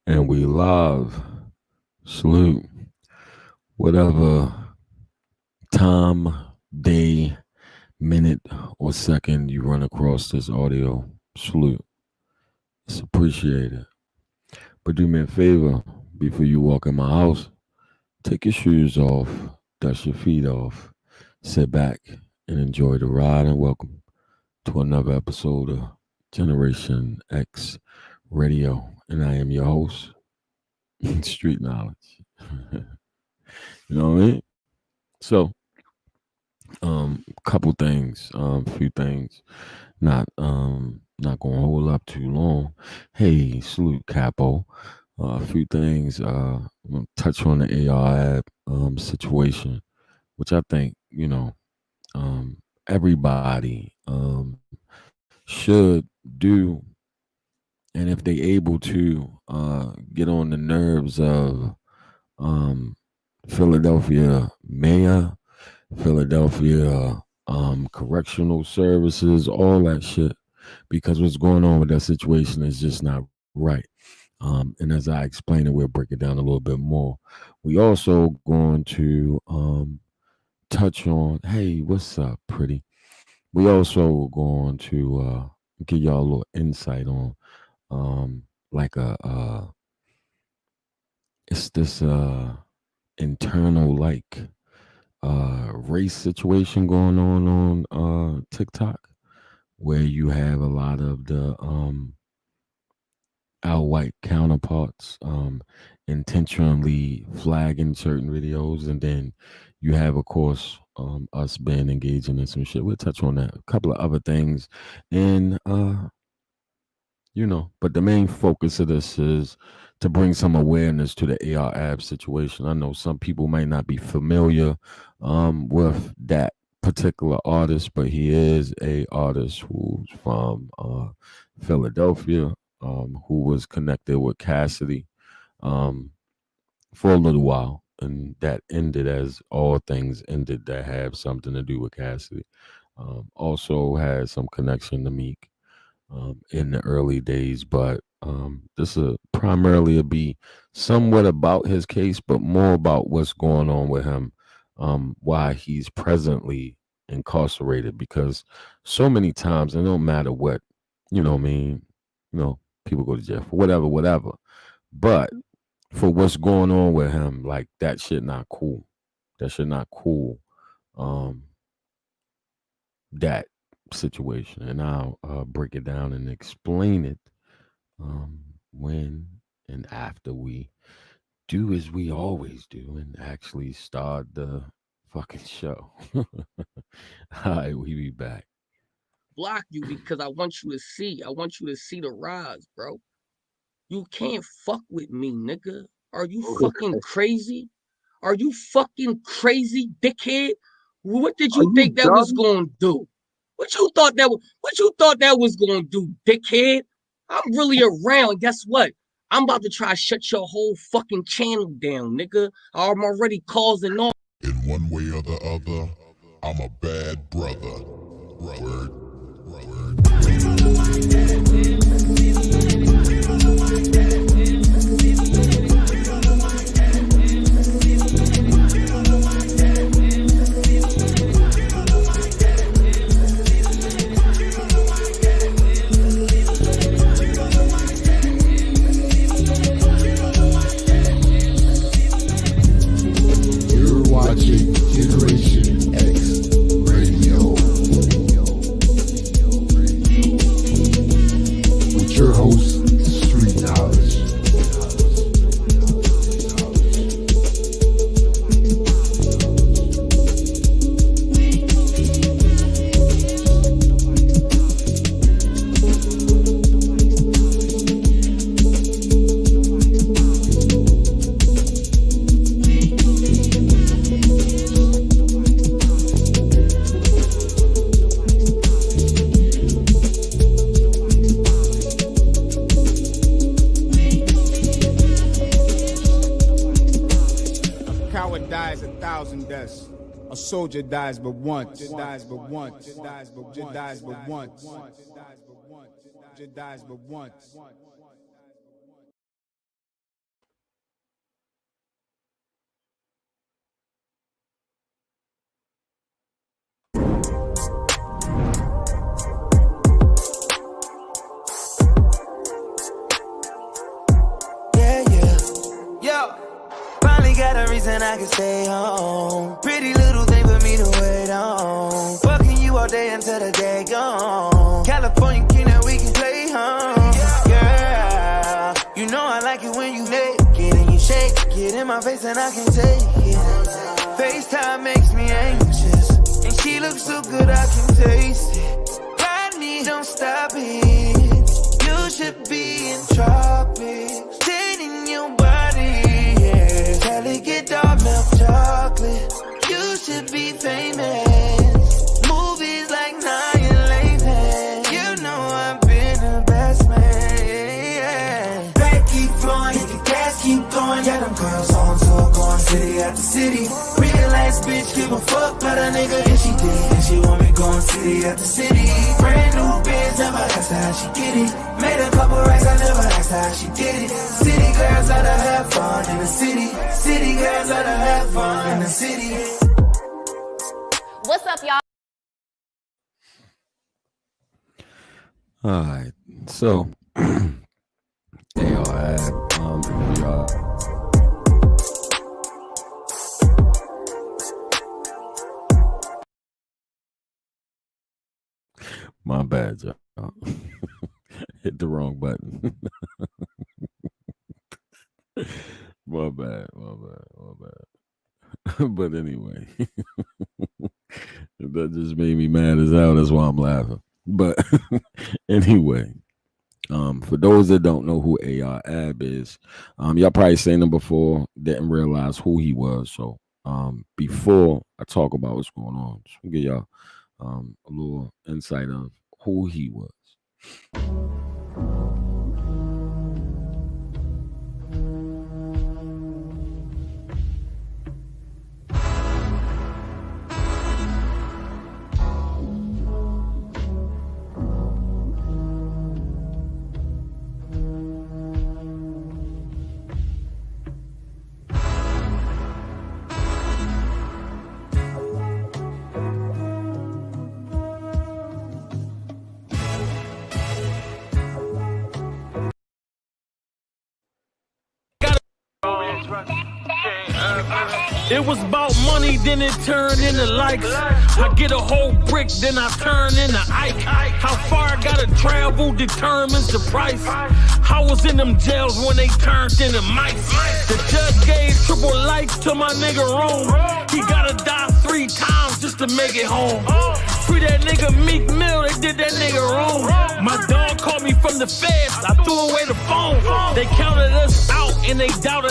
And we live. Salute. Whatever time, day, minute, or second you run across this audio, salute. It's appreciated. But do me a favor before you walk in my house, take your shoes off, dust your feet off, sit back, and enjoy the ride. And welcome to another episode of Generation X Radio. And I am your host, Street Knowledge. You know what I mean? So, couple things, few things, not gonna hold up too long. Hey, salute Capo. A few things. I'm gonna touch on the AR app situation, which I think everybody should do, and if they able to get on the nerves of um, Philadelphia mayor, Philadelphia correctional services, all that shit, because what's going on with that situation is just not right. And as I explain it, we'll break it down a little bit more. We also going to touch on, hey, what's up, pretty? We also going to give y'all a little insight on like it's this internal like race situation going on TikTok, where you have a lot of the our white counterparts intentionally flagging certain videos, and then you have, of course, us being engaging in some shit. We'll touch on that. A couple of other things, and but the main focus of this is to bring some awareness to the AR ab situation. I know some people might not be familiar with that particular artist, but he is a artist who's from Philadelphia, who was connected with Cassidy um, for a little while, and that ended as all things ended that have something to do with Cassidy. Also has some connection to Meek in the early days, but this will primarily be somewhat about his case, but more about what's going on with him, why he's presently incarcerated. Because so many times, it don't matter what, what I mean, you know, people go to jail for whatever, whatever. But for what's going on with him, like that shit not cool. That shit not cool. Um, that situation, and I'll break it down and explain it when and after we do as we always do and actually start the fucking show. All right, we be back. Block you because I want you to see. I want you to see the rise, bro. You can't fuck with me, nigga. Are you fucking crazy? Are you fucking crazy, dickhead? What did Are you you think that was dumb? gonna do? What you thought that was gonna do, dickhead? I'm really around. Guess what? I'm about to try to shut your whole fucking channel down, nigga. I'm already causing all. In one way or the other, I'm a bad brother. Word, You're watching Generation X Radio with your host, Street Knowledge. A coward dies 1,000 deaths. A soldier dies but once. Dies but once. Dies but once. Dies but once. Dies but once. face and I can stay home. Pretty little thing for me to wait on. Fucking you all day until the day gone. California king and we can play home. Girl, you know I like it when you naked and you shake it in my face and I can take it. FaceTime makes me anxious, and she looks so good I can taste it. Ride me, don't stop it. You should be in tropics, dating your body, yeah. Delicate dark milk chocolate. You should be famous. Movies like Annihilation. You know I've been the best man, yeah. Back keep flowing, the gas keep going. Yeah, them girls on tour, going city after city. Real ass bitch, give a fuck about a nigga, and she did. And she want me going city after city. Brand new biz, never asked her how she get it. Made a couple racks, I never asked her how she did it. City girls oughta have fun in the city. City girls oughta have fun in the city. What's up, y'all? All right, so y'all. My bad, y'all. Hit the wrong button. my bad. But anyway, that just made me mad as hell. That's why I'm laughing. But anyway, for those that don't know who AR Ab is, y'all probably seen him before, didn't realize who he was. So before I talk about what's going on, just give y'all a little insight of who he was. It was about money, then it turned into likes. I get a whole brick, then I turn into Ike. How far I gotta travel determines the price. I was in them jails when they turned into mice. The judge gave triple life to my nigga Rome. He gotta die 3 times just to make it home. Free that nigga Meek Mill, they did that nigga wrong. My dog called me from the feds, I threw away the phone. They counted us out and they doubted.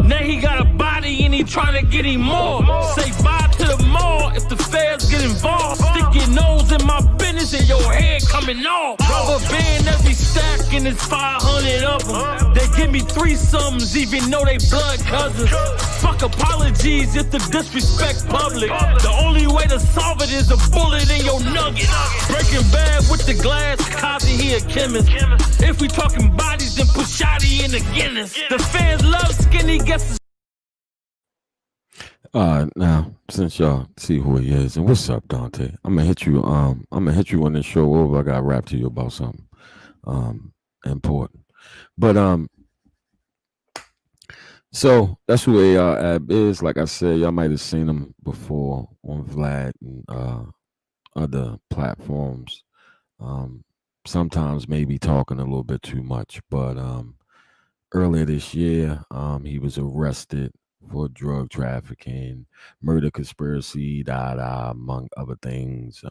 Now he got a body and he tryna get him more. Say bye to the mall if the feds get involved. Stick your nose in my business and your head coming off. Rubber band every stack and it's 500 of them. They give me 3 sums even though they blood cousins. Fuck apologies if the disrespect public. The only way to solve it is a bullet in your nugget. Breaking Bad with the glass, Kazi he a chemist. If we talking bodies, then put Shotty in the Guinness. The fans love skinny guesses. Now since y'all see who he is, and what's up, Dante? I'm gonna hit you. I'm gonna hit you on this show over. I gotta rap to you about something important. But so that's who AR Ab is. Like I said, y'all might have seen him before on Vlad and other platforms. Sometimes maybe talking a little bit too much, but earlier this year, he was arrested for drug trafficking, murder conspiracy, among other things.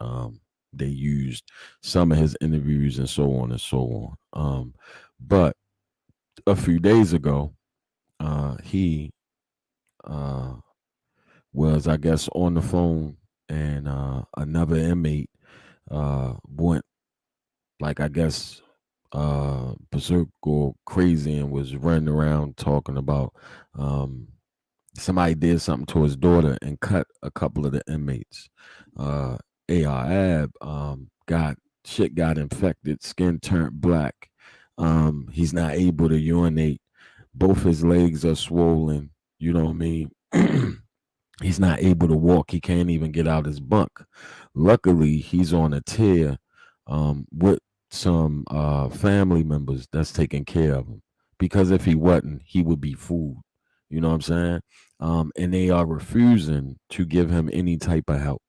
They used some of his interviews and so on and so on. But a few days ago, he was, I guess, on the phone, and another inmate went, like, I guess, berserk or crazy, and was running around talking about somebody did something to his daughter and cut a couple of the inmates. AR Ab got infected, skin turned black. He's not able to urinate. Both his legs are swollen. You know what I mean? He's not able to walk. He can't even get out his bunk. Luckily, he's on a tear with some family members that's taking care of him. because if he wasn't, he would be fooled. You know what I'm saying? And they are refusing to give him any type of help.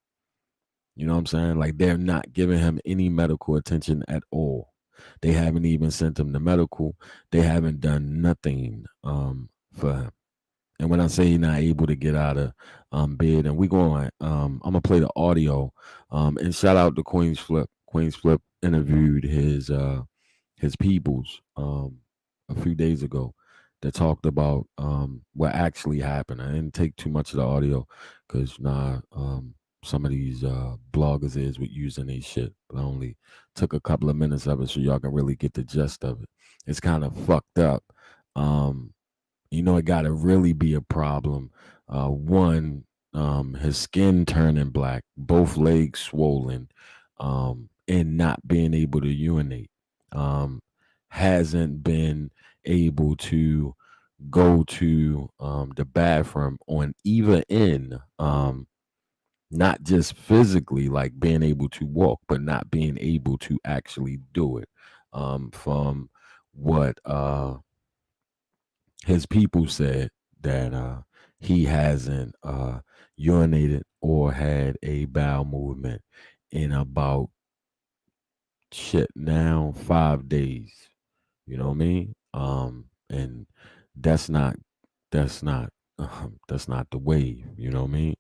You know what I'm saying? Like they're not giving him any medical attention at all. They haven't even sent him to medical. They haven't done nothing for him. And when I say he's not able to get out of bed, and we going, I'm gonna play the audio. And shout out to Queens Flip. Queens Flip interviewed his peoples a few days ago that talked about what actually happened. I didn't take too much of the audio because some of these bloggers is with using these shit. But I only took a couple of minutes of it so y'all can really get the gist of it. It's kind of fucked up. It got to really be a problem. One, his skin turning black, both legs swollen, and not being able to urinate. Hasn't been able to go to the bathroom on either end. Not just physically, like being able to walk, but not being able to actually do it. From what his people said that he hasn't urinated or had a bowel movement in about shit now 5 days. You know what I mean? And that's not that's not that's not the wave. You know what I mean?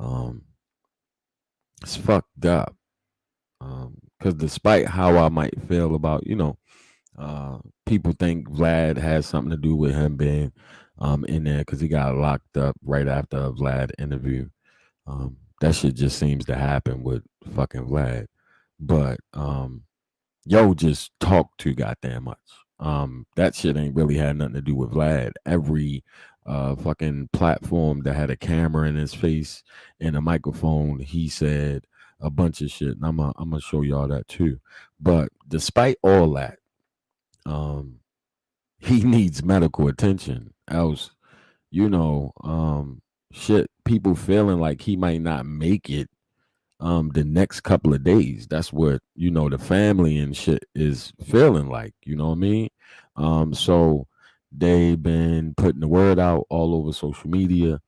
Um, it's fucked up. Because despite how I might feel about people think Vlad has something to do with him being in there because he got locked up right after a Vlad interview. That shit just seems to happen with fucking Vlad. But yo just talk too goddamn much. That shit ain't really had nothing to do with Vlad. Every fucking platform that had a camera in his face and a microphone, he said a bunch of shit. And I'm gonna show y'all that too. But despite all that, he needs medical attention. Else, shit, people feeling like he might not make it the next couple of days. That's what the family and shit is feeling like. You know what I mean? So they've been putting the word out all over social media.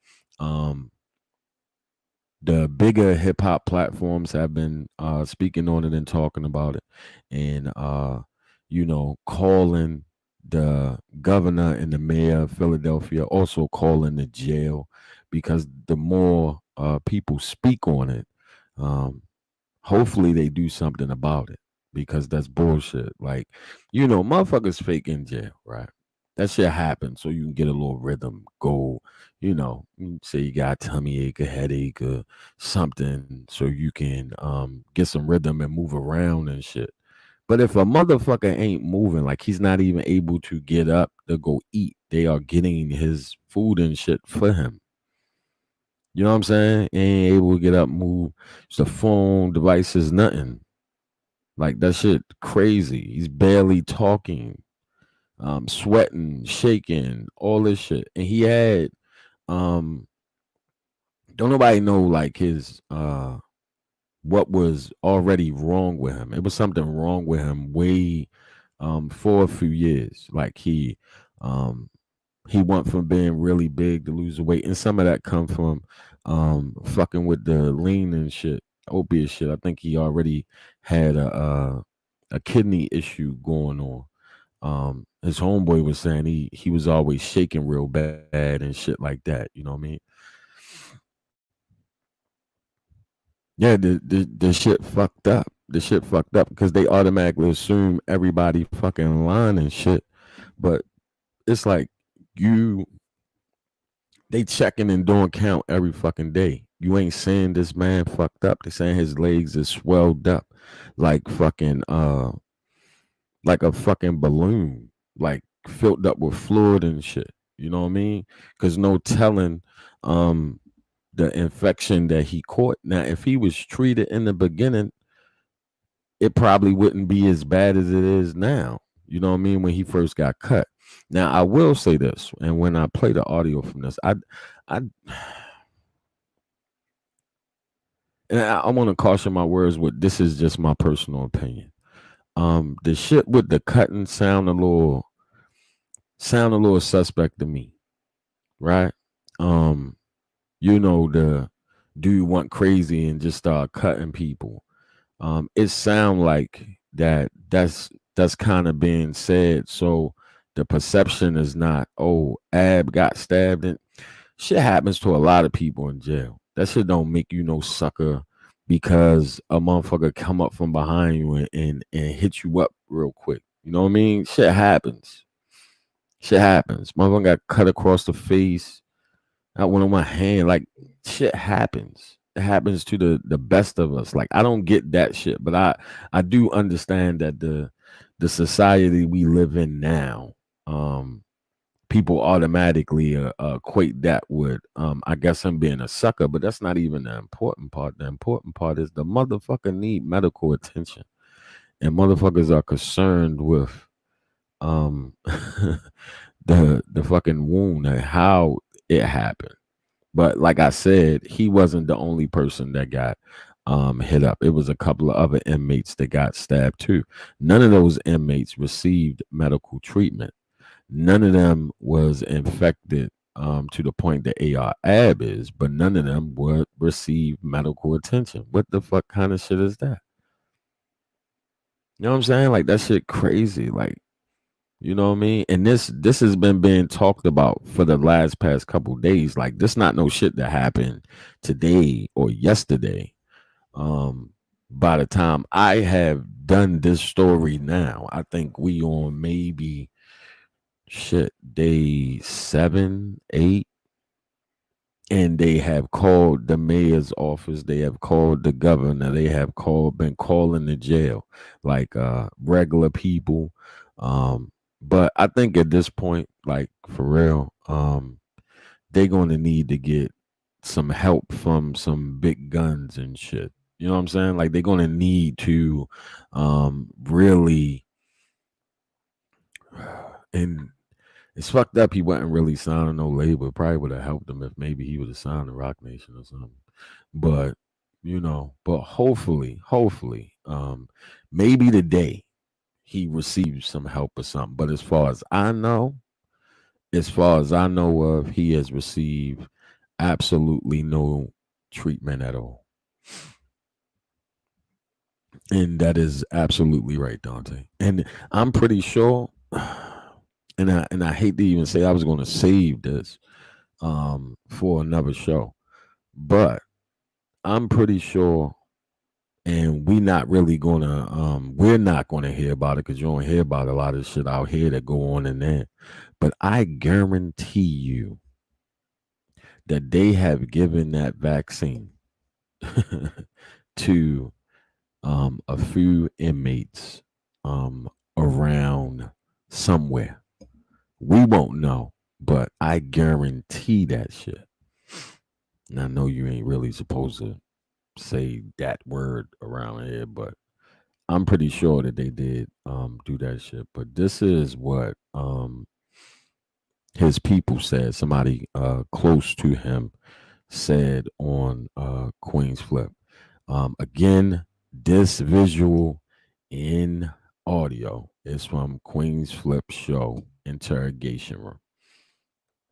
The bigger hip hop platforms have been speaking on it and talking about it, and calling the governor and the mayor of Philadelphia, also calling the jail, because the more people speak on it, hopefully they do something about it, because that's bullshit. Like, motherfuckers fake in jail, right? That shit happens so you can get a little rhythm, go, say you got tummy ache, a headache, or something, so you can get some rhythm and move around and shit. But if a motherfucker ain't moving, like he's not even able to get up to go eat, they are getting his food and shit for him. You know what I'm saying? He ain't able to get up, move. It's the phone, devices, nothing. Like that shit crazy. He's barely talking, sweating, shaking, all this shit. And he had don't nobody know like his what was already wrong with him. It was something wrong with him way for a few years. Like he went from being really big to lose weight, and some of that come from fucking with the lean and shit, opiate shit. I think he already had a kidney issue going on. His homeboy was saying he was always shaking real bad and shit like that. You know what I mean? Yeah, the shit fucked up. The shit fucked up because they automatically assume everybody fucking lying and shit. But it's like they checking and doing count every fucking day. You ain't saying this man fucked up. They saying his legs is swelled up like fucking like a fucking balloon, like filled up with fluid and shit. You know what I mean? Because no telling the infection that he caught. Now, if he was treated in the beginning, it probably wouldn't be as bad as it is now. You know what I mean? When he first got cut. Now, I will say this, and when I play the audio from this, I want to caution my words with this is just my personal opinion. The shit with the cutting sound a little sound a little suspect to me, right? Um, the dude went crazy and just start cutting people. It sound like that's kind of being said. So the perception is not, oh, Ab got stabbed, and shit happens to a lot of people in jail. That shit don't make you no sucker because a motherfucker come up from behind you and hit you up real quick. You know what I mean? Shit happens. Shit happens. Motherfucker got cut across the face. I went on my hand. Like, shit happens. It happens to the best of us. Like, I don't get that shit, but I do understand that the society we live in now, people automatically equate that with I guess I'm being a sucker, but that's not even the important part. The important part is the motherfucker need medical attention, and motherfuckers are concerned with um the fucking wound and how it happened. But like I said, he wasn't the only person that got hit up. It was a couple of other inmates that got stabbed too. None of those inmates received medical treatment. None of them was infected to the point that AR-AB is, but none of them would receive medical attention. What the fuck kind of shit is that? You know what I'm saying? Like, that shit crazy. Like, you know what I mean? And this has been being talked about for the last past couple days. Like, this not no shit that happened today or yesterday. By the time I have done this story now, I think we on maybe shit day 7, 8, and they have called the mayor's office, they have called the governor, they have been calling the jail, like regular people. But I think at this point, like, for real, they're going to need to get some help from some big guns and shit. You know what I'm saying? Like, they're going to need to really, and it's fucked up. He wasn't really signing no label. It probably would have helped him if maybe he would have signed the Rock Nation or something. But but hopefully, maybe today he receives some help or something. But as far as I know of, he has received absolutely no treatment at all. And that is absolutely right, Dante. And I'm pretty sure, and I hate to even say I was going to save this for another show, but I'm pretty sure, and we're not gonna hear about it because you don't hear about a lot of shit out here that go on in there. But I guarantee you that they have given that vaccine to a few inmates around somewhere. We won't know, but I guarantee that shit. And I know you ain't really supposed to say that word around here, but I'm pretty sure that they did do that shit. But this is what his people said. Somebody close to him said on Queen's Flip. Again, this visual in audio is from Queen's Flip show interrogation room.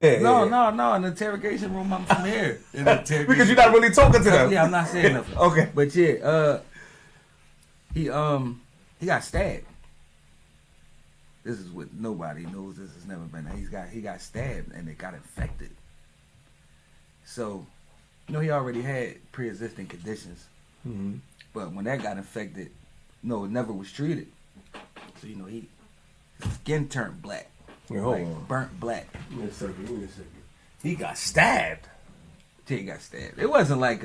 No, in the interrogation room, I'm from here. Because you're not really talking to them. Yeah, I'm not saying nothing. Okay. But yeah, he got stabbed. This is what nobody knows. This has never been. He got stabbed and it got infected. So, he already had pre-existing conditions. Mm-hmm. But when that got infected, it never was treated. So his skin turned black. Burnt black. Give me a second. He got stabbed. He got stabbed. It wasn't like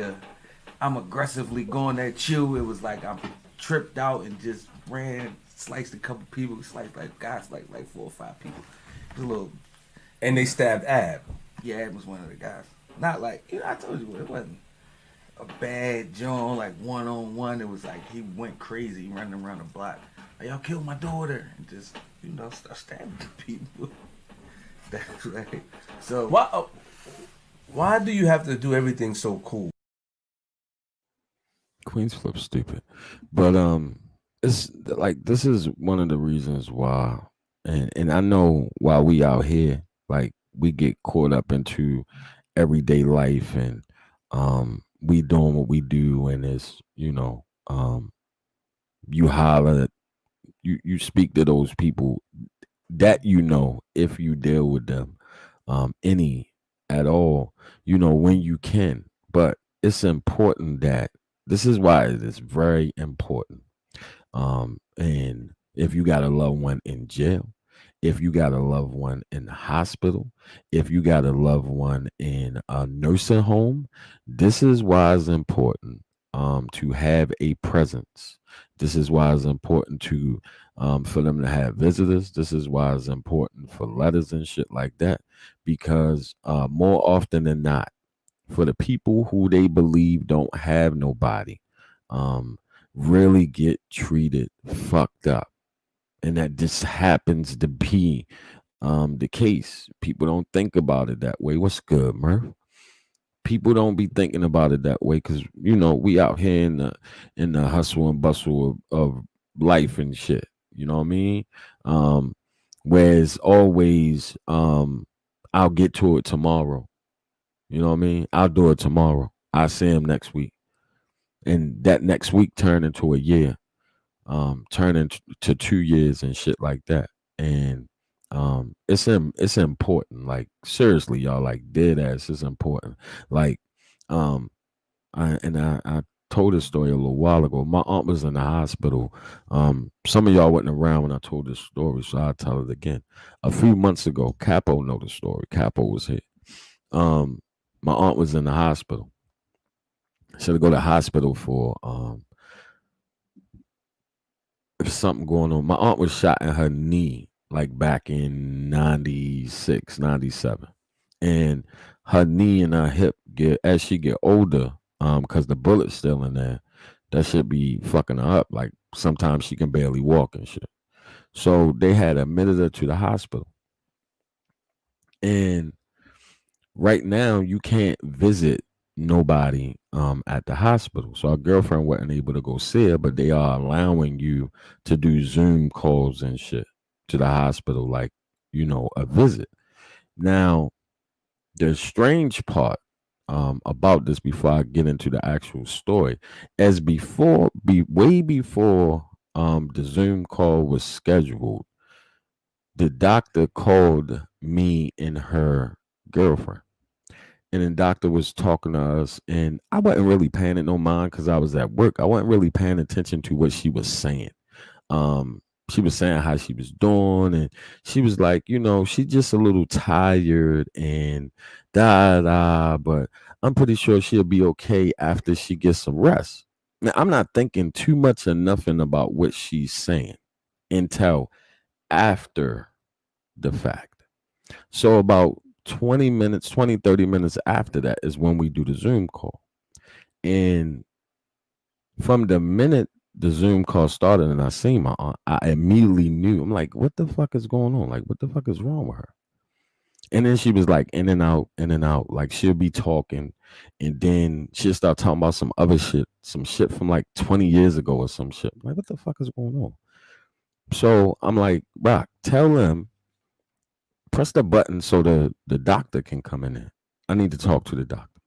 I'm aggressively going at you. It was like I'm tripped out and just ran, sliced a couple people, sliced like 4 or 5 people. It was a little. And they stabbed Ab. Yeah, Ab was one of the guys. Not like I told you, it wasn't a bad joint like 1-on-1. It was like he went crazy running around the block. Like, y'all killed my daughter, and just start stabbing people. That's right. So why do you have to do everything so cool? Queen's Flip stupid. But it's like, this is one of the reasons why, And I know while we out here, like we get caught up into everyday life and we doing what we do and it's, you holler, you speak to those people that if you deal with them any at all, when you can. But it's important that this is why it is very important. And if you got a loved one in jail, if you got a loved one in the hospital, if you got a loved one in a nursing home, this is why it's important to have a presence. This is why it's important to for them to have visitors. This is why it's important for letters and shit like that, because more often than not, for the people who they believe don't have nobody, um, really get treated fucked up. And that just happens to be the case. People don't think about it that way. What's good, Murph? People don't be thinking about it that way because we out here in the hustle and bustle of life and shit. You know what I mean? Um, whereas always, I'll get to it tomorrow. You know what I mean? I'll do it tomorrow. I'll see him next week, and that next week turn into a year, turn into 2 years and shit like that. And it's important. Like seriously, y'all, like dead ass is important. Like um I told this story a little while ago. My aunt was in the hospital. Some of y'all wasn't around when I told this story, so I'll tell it again. A few months ago, Capo know the story. Capo was here. My aunt was in the hospital. She had to go to the hospital for something going on. My aunt was shot in her knee like back in 96, 97. And her knee and her hip get as she get older, because the bullet's still in there, that should be fucking her up. Like sometimes she can barely walk and shit. So they had admitted her to the hospital. And right now you can't visit nobody at the hospital. So our girlfriend wasn't able to go see her, but they are allowing you to do Zoom calls and shit to the hospital, like, a visit. Now, the strange part about this before I get into the actual story, as way before the Zoom call was scheduled, the doctor called me and her girlfriend. And then doctor was talking to us, and I wasn't really paying it no mind because I was at work. I wasn't really paying attention to what she was saying. She was saying how she was doing, and she was like, she's just a little tired and da da, but I'm pretty sure she'll be okay after she gets some rest. Now, I'm not thinking too much or nothing about what she's saying until after the fact. So about 30 minutes after that is when we do the Zoom call. And from the minute the Zoom call started and I seen my aunt, I immediately knew. I'm like, what the fuck is going on? Like, what the fuck is wrong with her? And then she was like in and out, in and out. Like she'll be talking and then she'll start talking about some other shit, some shit from like 20 years ago or some shit. I'm like, what the fuck is going on? So I'm like, Rock, tell them, press the button so the doctor can come in there. I need to talk to the doctor.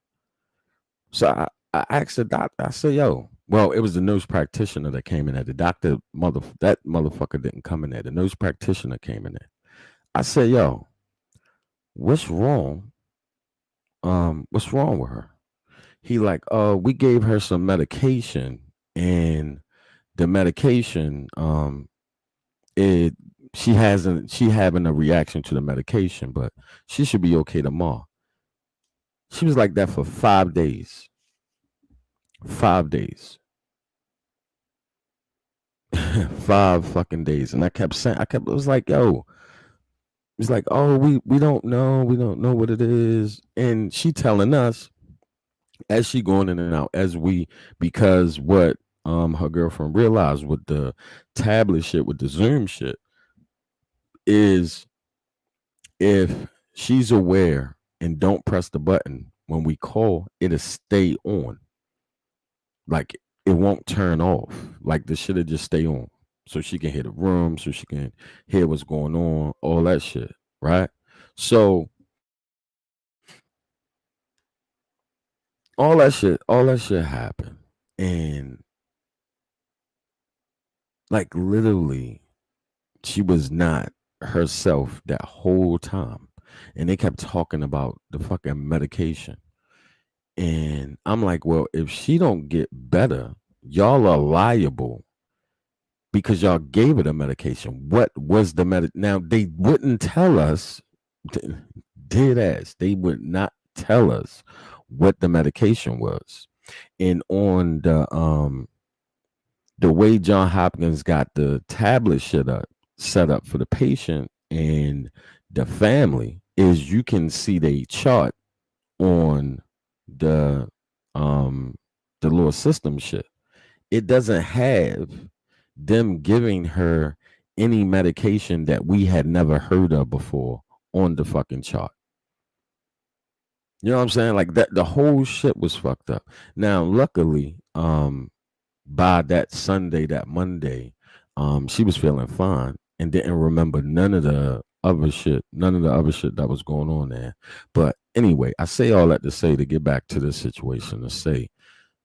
So I asked the doctor, I said, yo, well, it was the nurse practitioner that came in there. The doctor, that motherfucker didn't come in there. The nurse practitioner came in there. I said, yo, what's wrong? What's wrong with her? He like, we gave her some medication and the medication, she having a reaction to the medication, but she should be okay tomorrow. She was like that for 5 days. 5 days. 5 fucking days. And it was like, yo, it's like, oh, we don't know. We don't know what it is. And she telling us as she going in and out, because what her girlfriend realized with the tablet shit, with the Zoom shit, is if she's aware and don't press the button when we call, it'll stay on. Like it won't turn off. Like the shit'll just stay on. so she can hear the room, so she can hear what's going on, all that shit, right? So all that shit happened. And like literally, she was not herself that whole time. And they kept talking about the fucking medication. And I'm like, well, if she don't get better, y'all are liable because y'all gave her the medication. What was the Now they wouldn't tell us, dead ass. They would not tell us what the medication was. And on the way John Hopkins got the tablet shit up set up for the patient and the family is you can see they chart on the um the little system shit. It doesn't have them giving her any medication that we had never heard of before on the fucking chart. You know what I'm saying? Like that the whole shit was fucked up. Now, luckily, by that Sunday, that Monday, she was feeling fine and didn't remember none of the other shit that was going on there. But anyway, I say all that to say to get back to this situation to say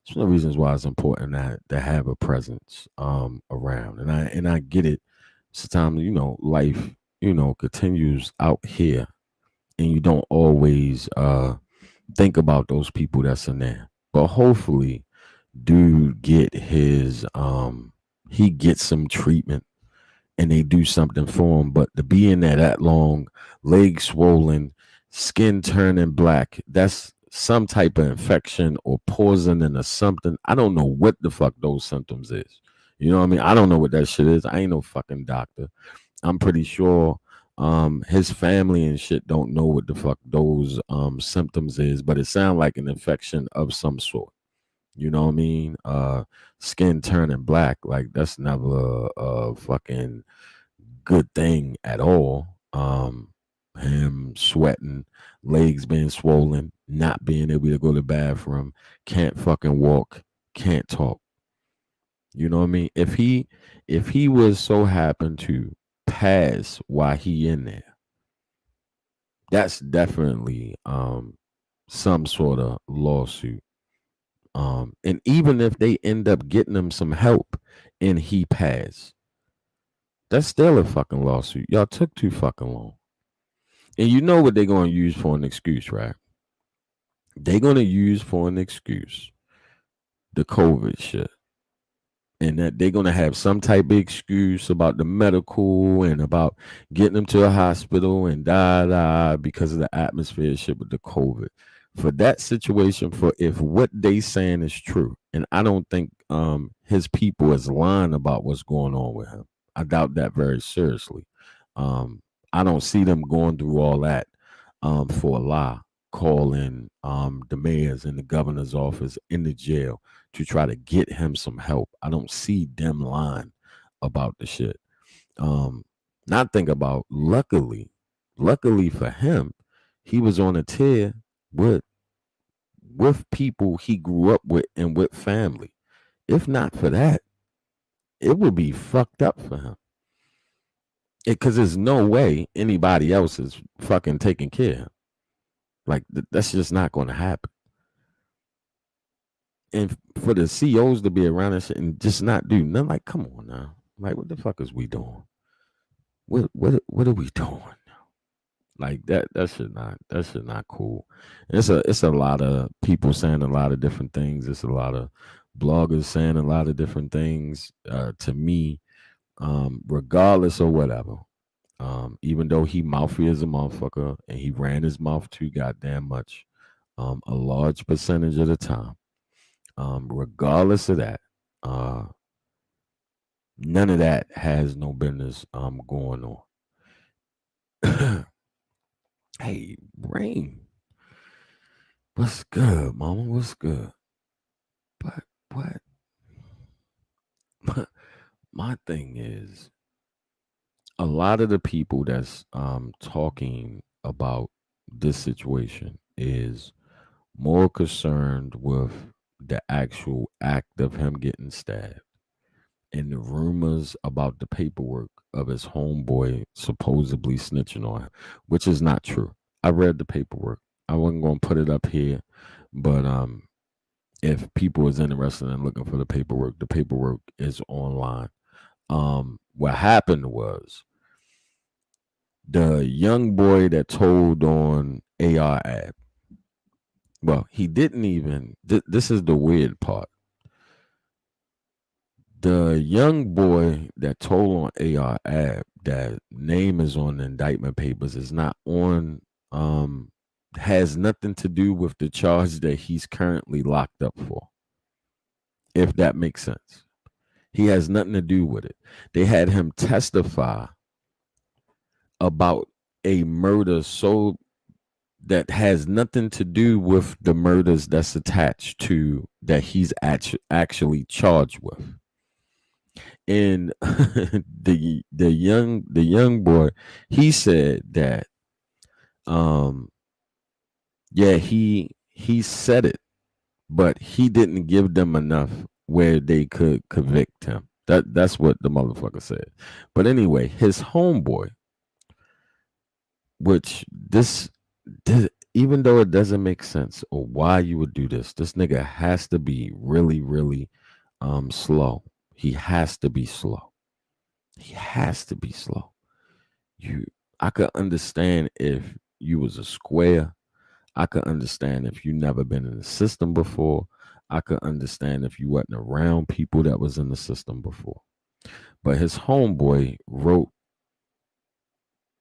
it's one of the reasons why it's important to have a presence around. And I get it. Sometimes, life, continues out here and you don't always think about those people that's in there. But hopefully dude get his he gets some treatment and they do something for him. But to be in there that long, legs swollen, skin turning black, that's some type of infection or poisoning or something. I don't know what the fuck those symptoms is. You know what I mean? I don't know what that shit is. I ain't no fucking doctor. I'm pretty sure his family and shit don't know what the fuck those symptoms is, but it sounds like an infection of some sort. You know what I mean? Skin turning black, like that's never a fucking good thing at all. Him sweating, legs being swollen, not being able to go to the bathroom, can't fucking walk, can't talk. You know what I mean? If he was so happen to pass while he in there, that's definitely some sort of lawsuit. And even if they end up getting him some help and he passed, that's still a fucking lawsuit. Y'all took too fucking long. And you know what they're gonna use for an excuse, right? They're gonna use for an excuse the COVID shit. And that they're gonna have some type of excuse about the medical and about getting them to a hospital and because of the atmosphere shit with the COVID. For that situation, for if what they saying is true, and I don't think his people is lying about what's going on with him. I doubt that very seriously. I don't see them going through all that for a lie, calling the mayors and the governor's office in the jail to try to get him some help. I don't see them lying about the shit. Not think about luckily for him, he was on a tier with people he grew up with and with family. If not for that, it would be fucked up for him. Because there's no way anybody else is fucking taking care of him. Like that's just not going to happen. And for the CEOs to be around and shit and just not do nothing, like, come on now, like, what the fuck is we doing? What are we doing? Like that shit not cool. It's a lot of people saying a lot of different things. It's a lot of bloggers saying a lot of different things. To me, regardless of whatever. Even though he mouthy as a motherfucker and he ran his mouth too goddamn much, a large percentage of the time. Regardless of that, none of that has no business going on. Hey, Rain. What's good, mama? What's good? But what? My thing is, a lot of the people that's talking about this situation is more concerned with the actual act of him getting stabbed and the rumors about the paperwork of his homeboy supposedly snitching on him, which is not true. I read the paperwork. I wasn't gonna put it up here, but if people is interested in looking for the paperwork is online. What happened was the young boy that told on AR app. Well, he didn't even. This is the weird part. The young boy that told on AR app, that name is on the indictment papers, is not on. Has nothing to do with the charge that he's currently locked up for. If that makes sense, he has nothing to do with it. They had him testify about a murder so that has nothing to do with the murders that's attached to that he's actually charged with. And the young boy, he said that yeah, he said it, but he didn't give them enough where they could convict him. That's what the motherfucker said. But anyway, his homeboy, which this, even though it doesn't make sense or why you would do this nigga has to be really, really slow. He has to be slow. He has to be slow. I could understand if you was a square. I could understand if you never been in the system before. I could understand if you wasn't around people that was in the system before. But his homeboy wrote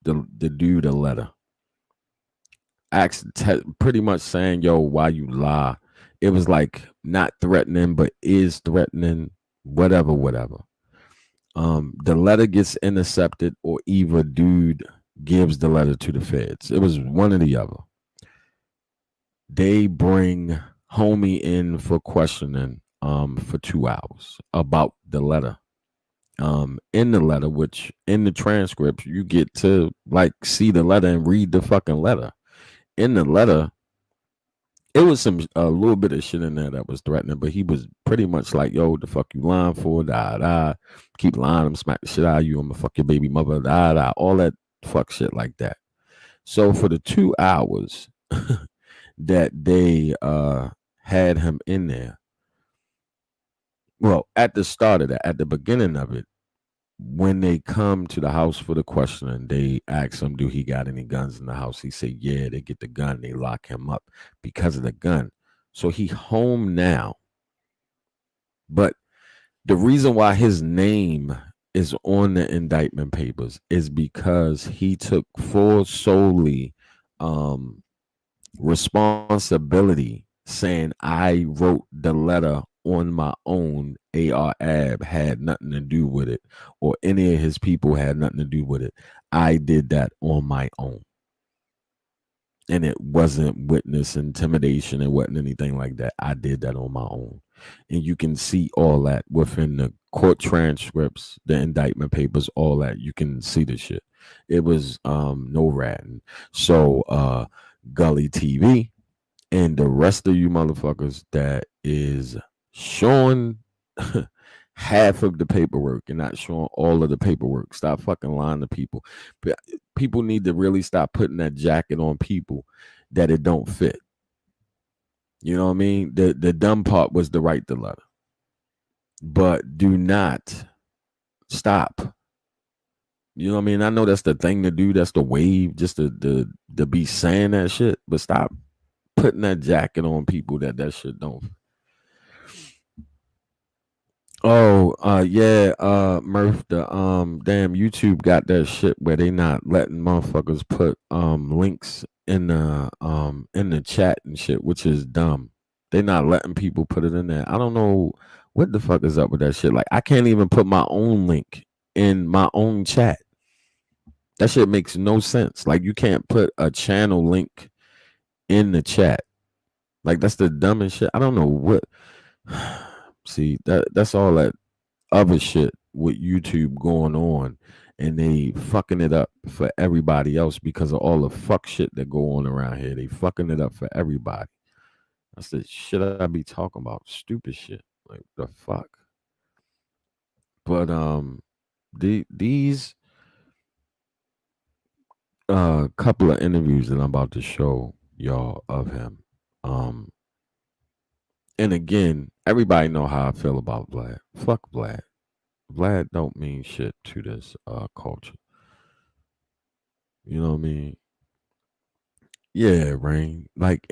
the dude a letter, pretty much saying, "Yo, why you lie?" It was like not threatening, but is threatening. Whatever. The letter gets intercepted, or either dude gives the letter to the feds. It was one or the other. They bring homie in for questioning for 2 hours about the letter. In the letter, which in the transcripts you get to like see the letter and read the fucking letter. In the letter, it was a little bit of shit in there that was threatening, but he was pretty much like, "Yo, the fuck you lying for? Keep lying, I'm smack the shit out of you. I'm gonna fuck your baby mother. All that fuck shit like that." So for the 2 hours that they had him in there, well, at the start of that, at the beginning of it, when they come to the house for the questioning, they ask him, "Do he got any guns in the house?" He said, "Yeah." They get the gun, they lock him up because of the gun. So he home now. But the reason why his name is on the indictment papers is because he took full solely responsibility, saying, "I wrote the letter on my own. AR Ab had nothing to do with it, or any of his people had nothing to do with it. I did that on my own." And it wasn't witness intimidation. It wasn't anything like that. I did that on my own. And you can see all that within the court transcripts, the indictment papers, all that. You can see the shit. It was no ratting. So Gully TV and the rest of you motherfuckers that is showing half of the paperwork and not showing all of the paperwork, stop fucking lying to people. People need to really stop putting that jacket on people that it don't fit. You know what I mean? The dumb part was to write the letter, but do not stop. You know what I mean? I know that's the thing to do. That's the wave, just to be saying that shit. But stop putting that jacket on people that shit don't. Oh, yeah, Murph, the damn YouTube got that shit where they not letting motherfuckers put links in the chat and shit, which is dumb. They not letting people put it in there. I don't know what the fuck is up with that shit. Like, I can't even put my own link in my own chat. That shit makes no sense. Like, you can't put a channel link in the chat. Like, that's the dumbest shit. I don't know what. See, that's all that other shit with YouTube going on, and they fucking it up for everybody else because of all the fuck shit that go on around here. They fucking it up for everybody. That's the shit I be talking about. Stupid shit. Like, the fuck. But these couple of interviews that I'm about to show y'all of him. And again, everybody know how I feel about Vlad. Fuck Vlad. Vlad don't mean shit to this culture. You know what I mean? Yeah, Rain. Like,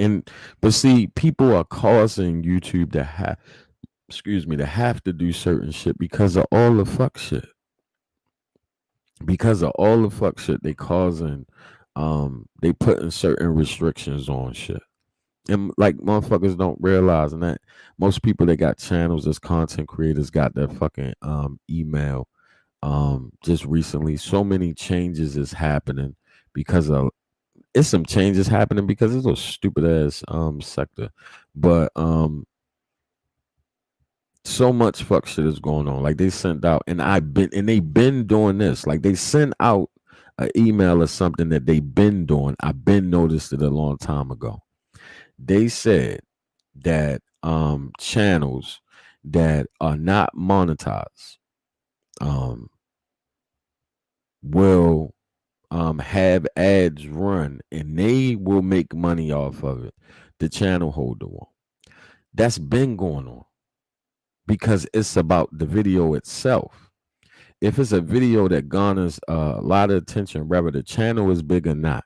but see, people are causing YouTube to have, excuse me, to have to do certain shit because of all the fuck shit. Because of all the fuck shit they causing, they putting certain restrictions on shit. And like motherfuckers don't realize, and that most people that got channels as content creators got their fucking email just recently. So many changes is happening because of it's some changes happening because it's a stupid ass sector. But so much fuck shit is going on. Like they sent out, and they've been doing this. Like they sent out an email or something that they've been doing. I've been noticed it a long time ago. They said that channels that are not monetized will have ads run and they will make money off of it. The channel holder won't. That's been going on because it's about the video itself. If it's a video that garners a lot of attention, whether the channel is big or not,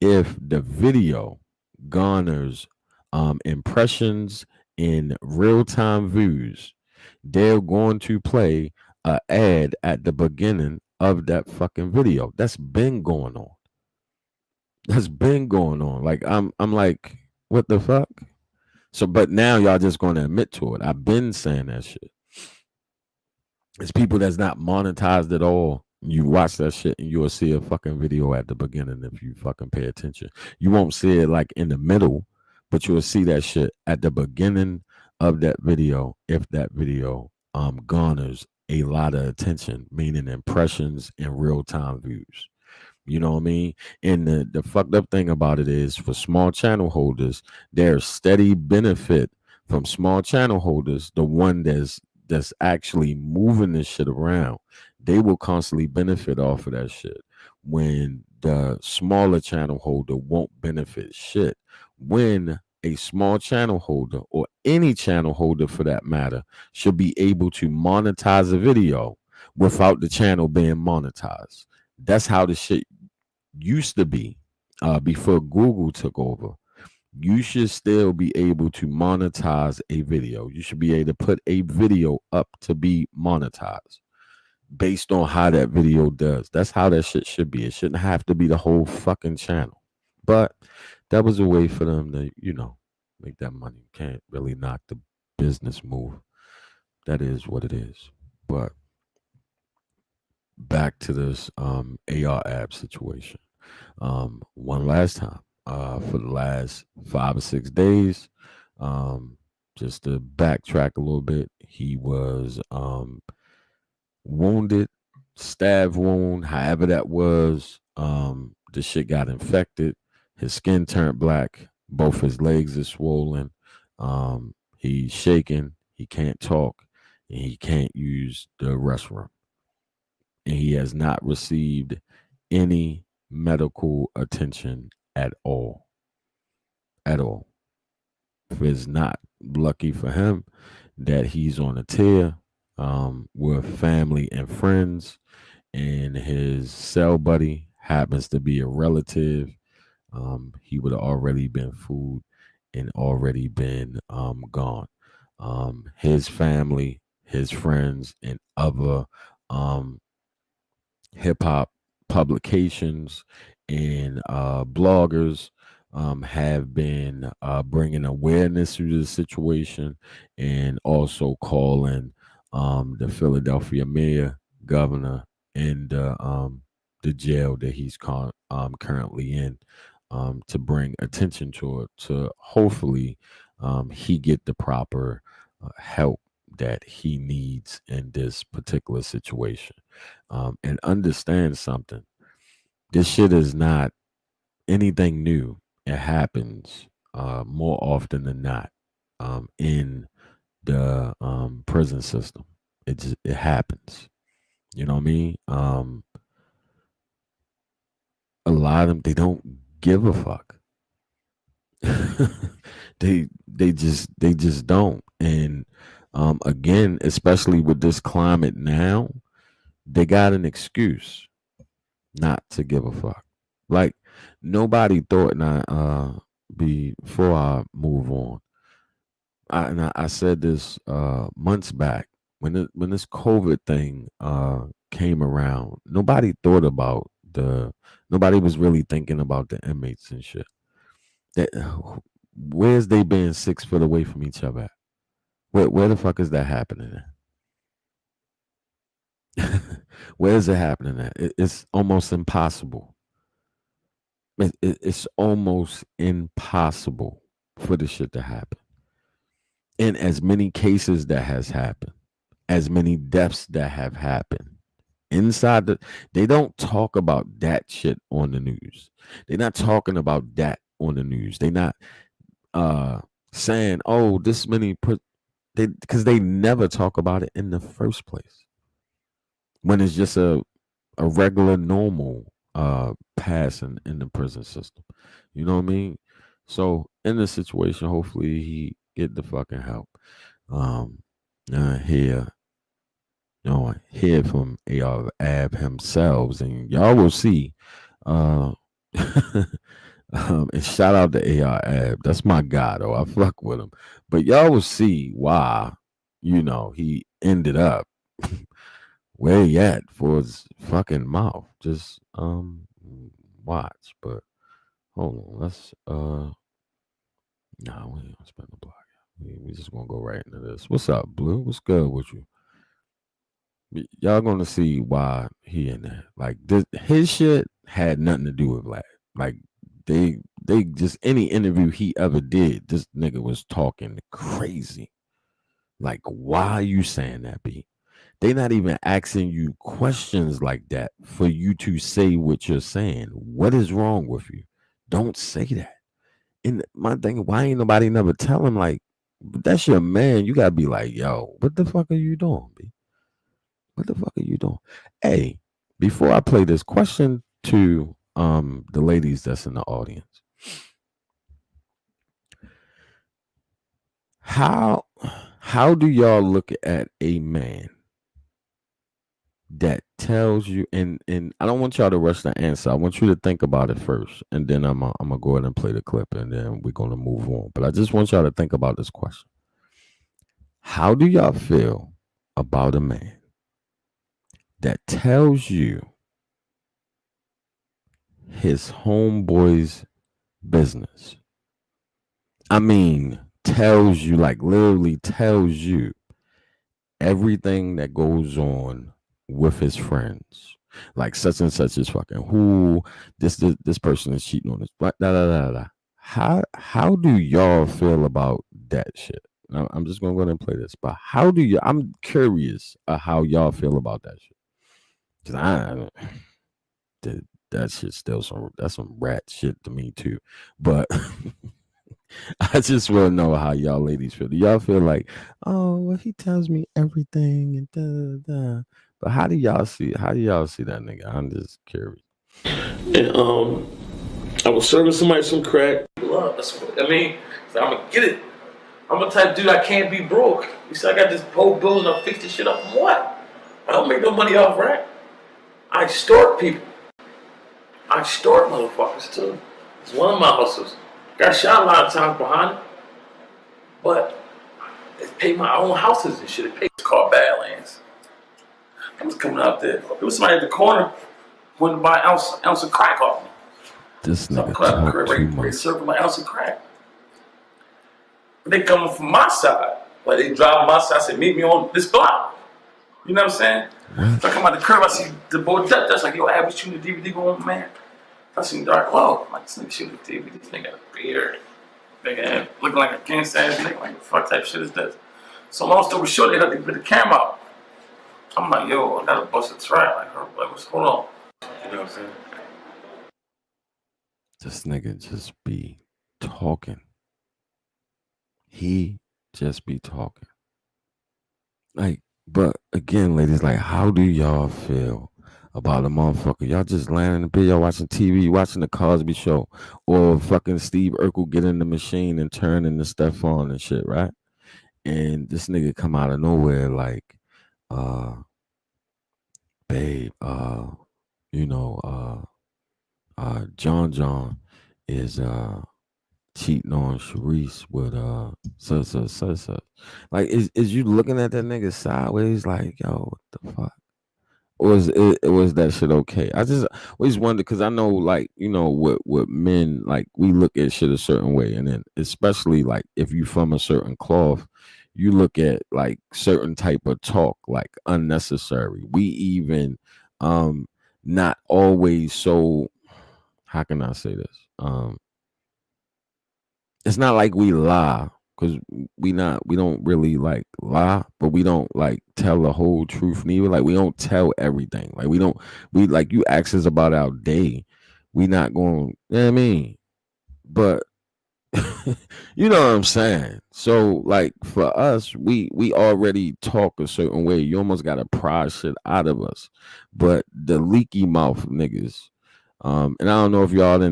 if the video garners impressions in real-time views, they're going to play a ad at the beginning of that fucking video. That's been going on. That's been going on. Like I'm like, what the fuck? So, but now y'all just going to admit to it. I've been saying that shit. It's people that's not monetized at all. You watch that shit and you'll see a fucking video at the beginning if you fucking pay attention. You won't see it like in the middle, but you'll see that shit at the beginning of that video if that video garners a lot of attention, meaning impressions and real-time views. You know what I mean? And the fucked up thing about it is for small channel holders, there's steady benefit from small channel holders, the one that's actually moving this shit around. They will constantly benefit off of that shit. When the smaller channel holder won't benefit shit. When a small channel holder or any channel holder for that matter should be able to monetize a video without the channel being monetized. That's how the shit used to be before Google took over. You should still be able to monetize a video. You should be able to put a video up to be monetized based on how that video does. That's how that shit should be. It shouldn't have to be the whole fucking channel. But that was a way for them to, make that money. Can't really knock the business move. That is what it is. But back to this AR app situation. One last time, for the last 5 or 6 days, just to backtrack a little bit, he was wounded, stab wound, however that was. The shit got infected. His skin turned black. Both his legs are swollen. He's shaking. He can't talk, and he can't use the restroom. And he has not received any medical attention at all. At all. It's not lucky for him that he's on a tear with family and friends, and his cell buddy happens to be a relative. He would have already been food and already been gone. His family, his friends, and other hip hop publications and bloggers have been bringing awareness to the situation and also calling the Philadelphia mayor, governor, and the jail that he's currently in to bring attention to it, to hopefully he get the proper help that he needs in this particular situation. And understand something. This shit is not anything new. It happens more often than not in the prison system. it happens. You know what I mean? A lot of them, they don't give a fuck. they just don't. And again, especially with this climate now, they got an excuse not to give a fuck. Like nobody thought, and before I move on, I said this months back when this COVID thing came around. Nobody was really thinking about the inmates and shit. That where's they being 6 foot away from each other at? Where the fuck is that happening at? Where is it happening at? It's almost impossible. It's almost impossible for this shit to happen. In as many cases that has happened, as many deaths that have happened inside they don't talk about that shit on the news. They're not talking about that on the news. They're not saying, oh, this many because they never talk about it in the first place. When it's just a regular normal passing in the prison system. You know what I mean? So in this situation, hopefully he get the fucking help. Hear from AR Ab himself, and y'all will see. And shout out to AR Ab. That's my guy though. I fuck with him. But y'all will see why, he ended up where he at for his fucking mouth. Just watch. But hold on. Let's we ain't gonna spend the block. We just gonna go right into this. What's up, Blue? What's good with you? Y'all gonna see why he in there. Like his shit had nothing to do with Vlad. Like they just any interview he ever did, this nigga was talking crazy. Like, why are you saying that, B? They not even asking you questions like that for you to say what you're saying. What is wrong with you? Don't say that. And my thing, why ain't nobody never tell him, like, that's your man. You gotta be like, yo, what the fuck are you doing, B? What the fuck are you doing? Hey, before I play this, question to the ladies that's in the audience. How do y'all look at a man that tells you, and I don't want y'all to rush the answer. I want you to think about it first, and then I'm gonna go ahead and play the clip, and then we're gonna move on. But I just want y'all to think about this question. How do y'all feel about a man that tells you his homeboy's business? I mean, tells you, like literally tells you everything that goes on with his friends. Like such and such is fucking who, this person is cheating on this. Da, da, da, da. How do y'all feel about that shit? I'm just gonna go ahead and play this. But I'm curious how y'all feel about that shit. Cause that shit's still some rat shit to me too. But I just want to know how y'all ladies feel. Do y'all feel like, oh, well, he tells me everything and da da da. But how do y'all see that nigga? I'm just curious. And I was serving somebody some crack. I mean, I'm gonna get it. I'm the type of dude, I can't be broke. You see, I got this whole building, I'll fix this shit up from what? I don't make no money off rap. I extort people. I extort motherfuckers too. It's one of my hustles. Got shot a lot of times behind it. But it paid my own houses and shit. It paid. It's called Badlands. I was coming out there. There was somebody at the corner who wanted to buy an ounce of crack off me. This nigga talk too much. Serving my ounce of crack. But they coming from my side. Like they driving my side. I said, meet me on this block. You know what I'm saying? So I come out the curb, I see the boy Dutch like, yo, I was shooting the DVD going, man. I seen Dark Low. Like, this nigga shooting the DVD. This nigga got a beard. Nigga looking like a gangster ass nigga. Like, what fuck type shit is this? So long story short, they had to put the camera out. I'm like, yo, I gotta bust a trap. Like, what's going on? You know what I'm saying? This nigga just be talking. He just be talking. Like, But again, ladies, like, how do y'all feel about a motherfucker? Y'all just laying in the bed, y'all watching TV, watching the Cosby Show, or fucking Steve Urkel get in the machine and turn into Stefan and shit, right? And this nigga come out of nowhere like, uh, babe, you know, John is cheating on Sharice with so. Like, is you looking at that nigga sideways like, yo, what the fuck? Or was that shit okay? I just always wonder because I know, like, you know, with men, like, we look at shit a certain way, and then especially like if you from a certain cloth, you look at like certain type of talk like unnecessary. We even not always so, how can I say this? It's not like we lie because we don't really like lie, but we don't like tell the whole truth neither. Like, we don't tell everything. Like, we like, you ask us about our day, we not going, you know what I mean? But you know what I'm saying? So like for us, we already talk a certain way. You almost gotta pry shit out of us. But the leaky mouth niggas, and I don't know if y'all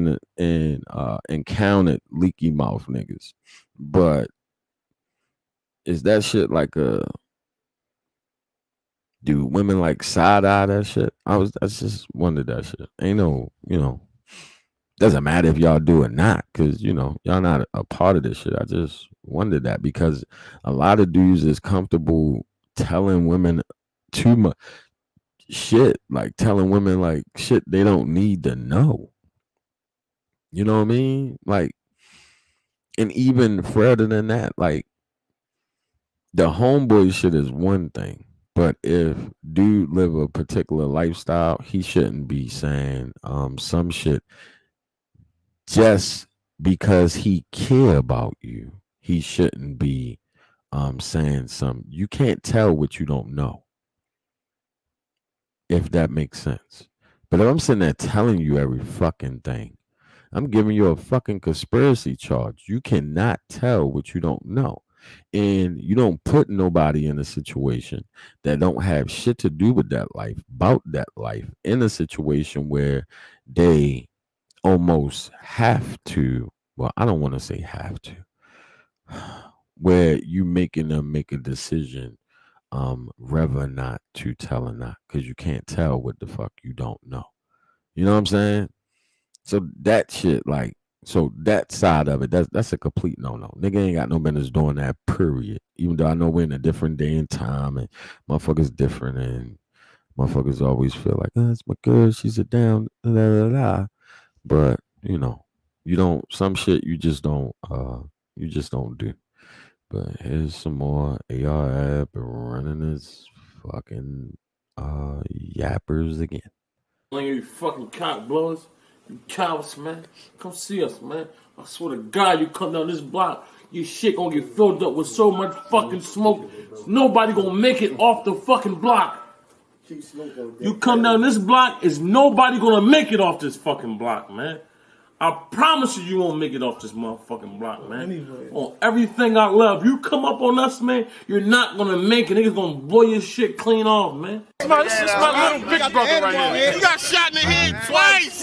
encountered leaky mouth niggas, but is that shit like do women like side eye that shit? I just wondered that shit. Ain't no, you know, doesn't matter if y'all do or not, because you know y'all not a part of this shit. I just wondered that because a lot of dudes is comfortable telling women too much shit, like telling women like shit they don't need to know. You know what I mean? Like, and even further than that, like the homeboy shit is one thing, but if dude live a particular lifestyle, he shouldn't be saying some shit just because he care about you. He shouldn't be saying some. You can't tell what you don't know, if that makes sense. But if I'm sitting there telling you every fucking thing, I'm giving you a fucking conspiracy charge. You cannot tell what you don't know. And you don't put nobody in a situation that don't have shit to do with that life, about that life, in a situation where they almost have to, well, I don't want to say have to, where you making them make a decision, whether or not to tell or not, because you can't tell what the fuck you don't know. You know what I'm saying? So that shit, like, so that side of it, that's a complete no-no. Nigga ain't got no business doing that, period. Even though I know we're in a different day and time and motherfuckers different and motherfuckers always feel like, oh, it's my girl, she's a down, da, da, da, da. But, you know, you don't, some shit you just don't do. But here's some more AR app running his fucking yappers again. You fucking cock blowers, you cowards, man. Come see us, man. I swear to God, you come down this block, your shit gonna get filled up with so much fucking smoke. Nobody gonna make it off the fucking block. You come down this block, is nobody gonna make it off this fucking block, man. I promise you, you won't make it off this motherfucking block, man. Anyway. On everything I love, you come up on us, man, you're not gonna make it. Niggas gonna blow your shit clean off, man. This is my little big brother right here. You got shot in the head twice.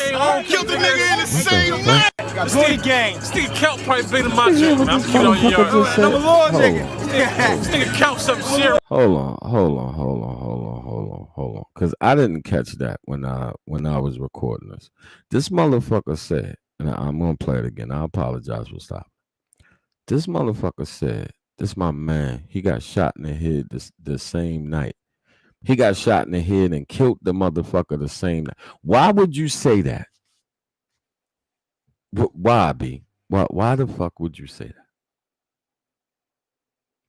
Killed the nigga in the same night. This nigga gang. This nigga count probably bigger than my jack, man. I'm keeping on your yard. I'm a little nigga. This nigga count something serious. Hold on. Cause I didn't catch that when I was recording this. This motherfucker said, and I'm gonna play it again. I apologize for stopping. This motherfucker said, this my man, he got shot in the head the same night. He got shot in the head and killed the motherfucker the same night. Why would you say that? Why, B? Why the fuck would you say that?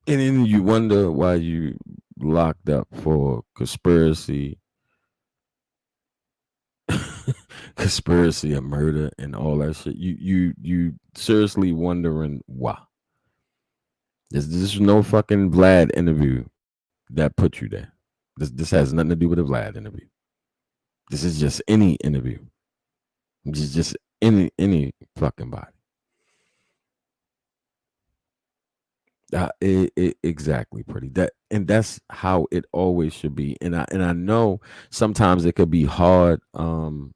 And then you wonder why you locked up for conspiracy of murder and all that shit. You seriously wondering why. There's no fucking Vlad interview that put you there. This has nothing to do with a Vlad interview. This is just any interview. Just any fucking body. Exactly, pretty. That's how it always should be. And I know sometimes it could be hard to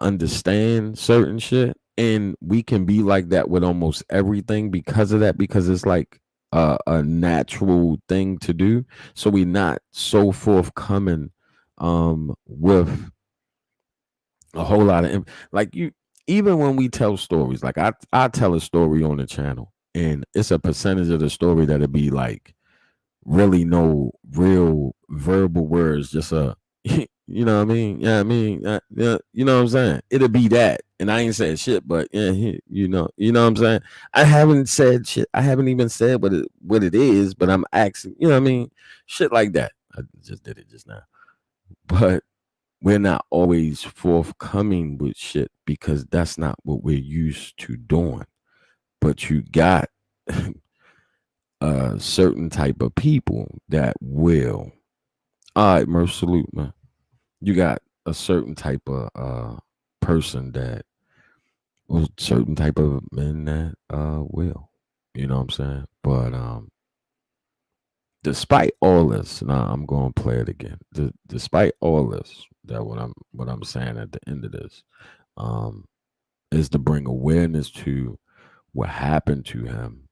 understand certain shit, and we can be like that with almost everything because of that, because it's like a natural thing to do. So we not so forthcoming with a whole lot of like you. Even when we tell stories, like I tell a story on the channel, and it's a percentage of the story that'll be like really no real verbal words, just a you know what I mean? Yeah, I mean, yeah, you know what I'm saying? It'll be that. And I ain't said shit, but yeah, you know what I'm saying? I haven't said shit. I haven't even said what it is, but I'm asking, you know what I mean? Shit like that. I just did it just now. But we're not always forthcoming with shit because that's not what we're used to doing. But you got a certain type of people that will. All right, Merc, salute, man. You got a certain type of person that, or certain type of men that will. You know what I'm saying? But despite all this, now I'm going to play it again. Despite all this, that what I'm saying at the end of this, um, is to bring awareness to what happened to him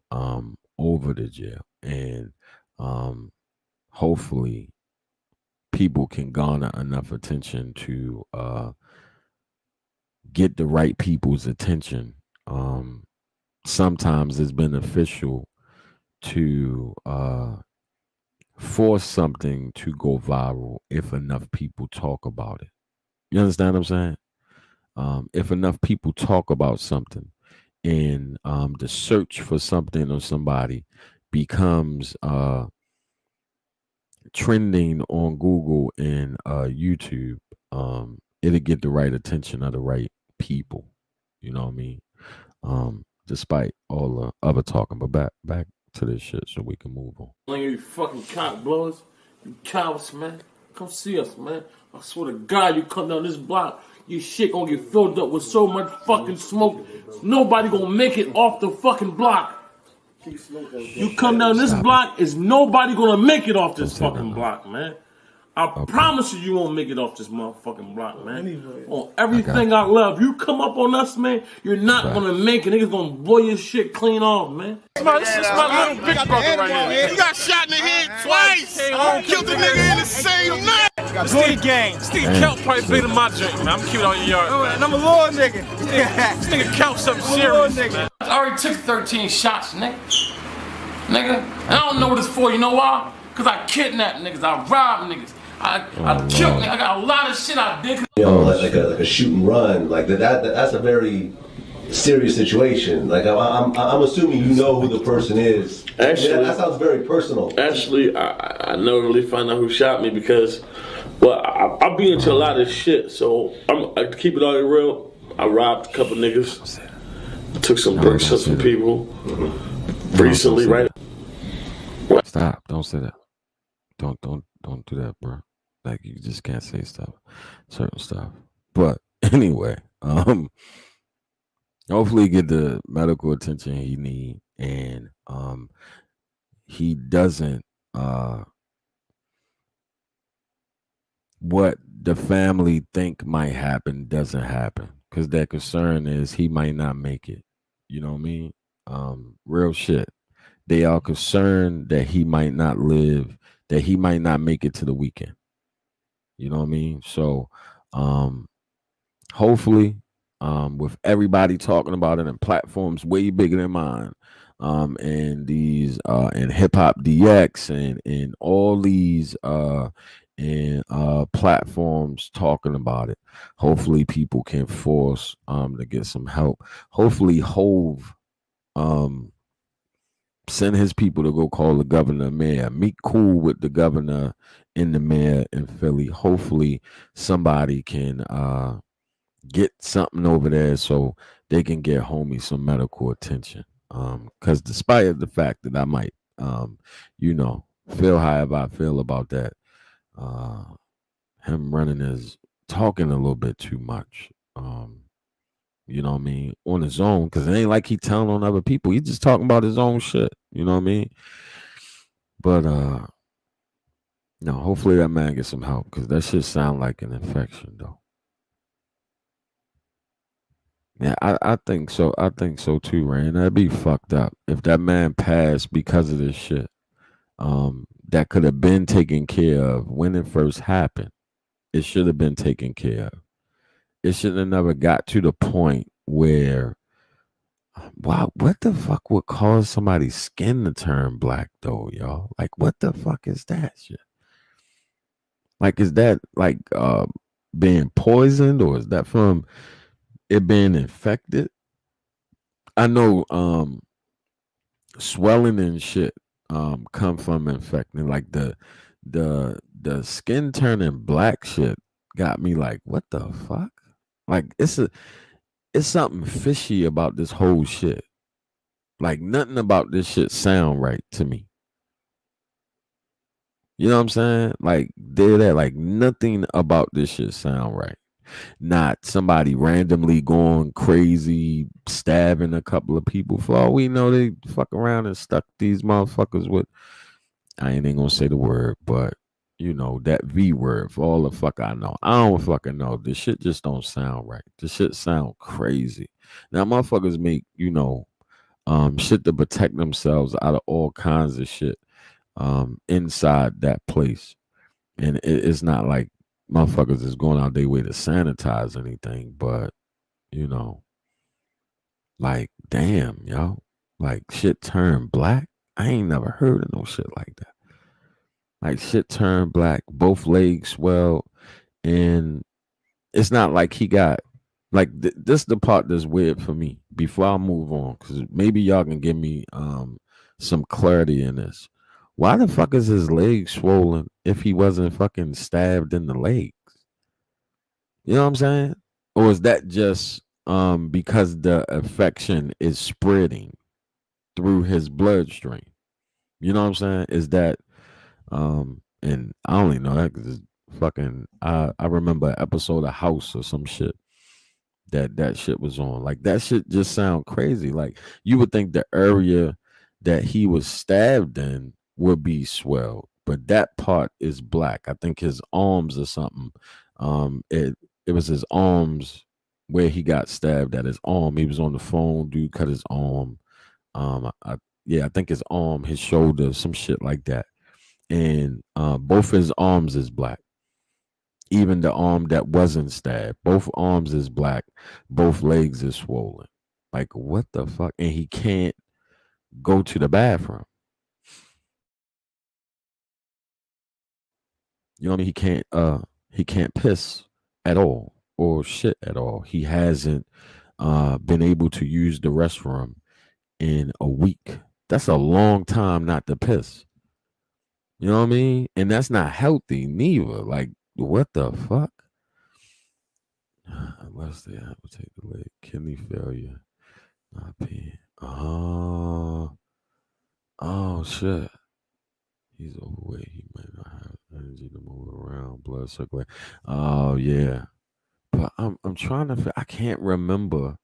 over the jail, and hopefully people can garner enough attention to get the right people's attention. Sometimes it's beneficial to force something to go viral if enough people talk about it. You understand what I'm saying? If enough people talk about something, and the search for something or somebody becomes trending on Google and YouTube, it'll get the right attention of the right people. You know what I mean? Despite all the other talking, but back to this shit so we can move on. You fucking cock blowers, you cowards, man. Come see us, man. I swear to God, you come down this block, your shit gonna get filled up with so much fucking smoke. Nobody gonna make it off the fucking block. You come down this block, is nobody gonna make it off this fucking block, man. I promise you won't make it off this motherfucking block, man. On everything I love. You come up on us, man, you're not gonna make it. Niggas gonna blow your shit clean off, man. This is my little big brother right here. He got shot in the head twice. Killed the nigga in the same night. Steve Gang. Steve Kelp probably played in my drink, man. I'm cute on your yard. And I'm a little nigga. This nigga Kelp something serious, man. I already took 13 shots, nigga. Nigga. And I don't know what it's for, you know why? Because I kidnapped niggas, I robbed niggas. I killed niggas. I got a lot of shit I did. You know, like a shoot and run, like that's a very serious situation. Like I'm assuming you know who the person is. Actually, that sounds very personal. Actually, I never really found out who shot me because, well, I've been into a lot of shit. So I keep it all real. I robbed a couple niggas, took some bricks from some people recently, right? Stop! Don't say that. Don't do that, bro. Like you just can't say certain stuff. But anyway, hopefully get the medical attention he need, and he doesn't what the family think might happen doesn't happen, because their concern is he might not make it. You know what I mean? Real shit. They are concerned that he might not live, that he might not make it to the weekend. You know what I mean? So hopefully, with everybody talking about it and platforms way bigger than mine, and these and hip hop DX and all these and platforms talking about it, hopefully people can force to get some help. Hopefully Hove send his people to go call the governor and mayor. Meet cool with the governor and the mayor in Philly. Hopefully somebody can get something over there so they can get homie some medical attention. Because despite the fact that I might feel however I feel about that, him running is talking a little bit too much. you know what I mean, on his own, because it ain't like he telling on other people. He just talking about his own shit, you know what I mean? But no, hopefully that man gets some help, because that shit sound like an infection though. Yeah, I think so. I think so too, Rain. That'd be fucked up if that man passed because of this shit. That could have been taken care of when it first happened. It should have been taken care of. It should have never got to the point where, wow, what the fuck would cause somebody's skin to turn black though, y'all? Like, what the fuck is that shit? Like, is that like being poisoned, or is that from it being infected? I know swelling and shit come from infecting. Like the skin turning black shit got me like, what the fuck? Like it's something fishy about this whole shit. Like nothing about this shit sound right to me. You know what I'm saying? Like they're that, like nothing about this shit sound right. Not somebody randomly going crazy, stabbing a couple of people. For all we know, they fuck around and stuck these motherfuckers with, I ain't gonna say the word, but you know, that V word, for all the fuck I know. I don't fucking know. This shit just don't sound right. This shit sound crazy. Now motherfuckers make, you know, shit to protect themselves out of all kinds of shit inside that place. And it's not like motherfuckers is going out their way to sanitize anything, but you know, like damn, yo, like shit turned black. I ain't never heard of no shit like that. Like shit turned black, both legs swelled, and it's not like he got like this the part that's weird for me. Before I move on, because maybe y'all can give me some clarity in this. Why the fuck is his leg swollen if he wasn't fucking stabbed in the legs? You know what I'm saying? Or is that just because the infection is spreading through his bloodstream? You know what I'm saying? Is that and I only know that because fucking I remember an episode of House or some shit that shit was on. Like that shit just sound crazy. Like you would think the area that he was stabbed in would be swelled, but that part is black. I think his arms or something. It was his arms where he got stabbed at his arm. He was on the phone. Dude cut his arm. Yeah, I think his arm, his shoulder, some shit like that. And both his arms is black. Even the arm that wasn't stabbed, both arms is black. Both legs is swollen. Like what the fuck? And he can't go to the bathroom. You know what I mean? He can't piss at all or shit at all. He hasn't been able to use the restroom in a week. That's a long time not to piss. You know what I mean? And that's not healthy neither. Like, what the fuck? Unless they have to take the leg. Kidney failure. Not peeing. Oh shit. He's overweight. He may not have energy to move around. Blood circulation. Oh yeah. But I'm trying to. I can't remember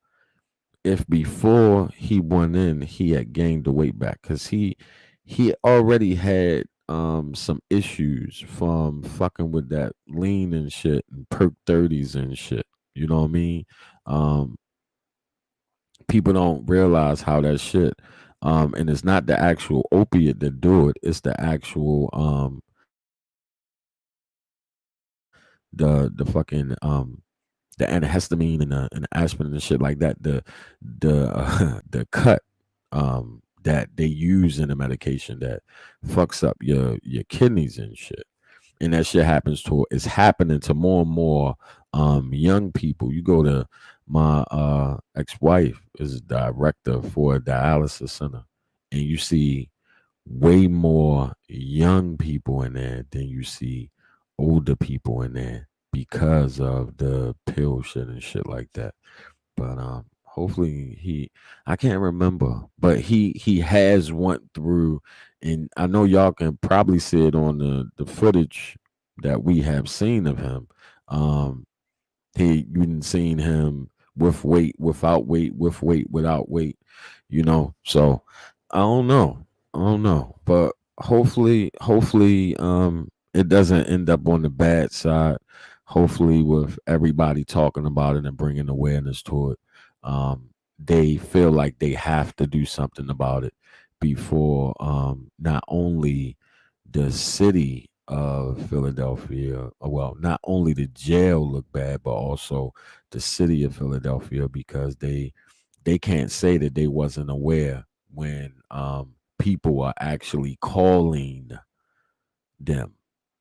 if before he went in he had gained the weight back, because he already had some issues from fucking with that lean and shit and perk 30s and shit. You know what I mean? People don't realize how that shit and it's not the actual opiate that do it, it's the actual the fucking the antihistamine and the aspirin and shit like that, the cut that they use in the medication that fucks up your kidneys and shit. And that shit it's happening to more and more young people. You go to my ex-wife is a director for a dialysis center, and you see way more young people in there than you see older people in there because of the pill shit and shit like that. But hopefully I can't remember, but he has went through, and I know y'all can probably see it on the footage that we have seen of him. You didn't seen him with weight, without weight, with weight, without weight, you know. So I don't know. But hopefully, it doesn't end up on the bad side. Hopefully, with everybody talking about it and bringing awareness to it, they feel like they have to do something about it before not only the city of Philadelphia, well, not only the jail look bad, but also the city of Philadelphia, because they can't say that they wasn't aware when people are actually calling them.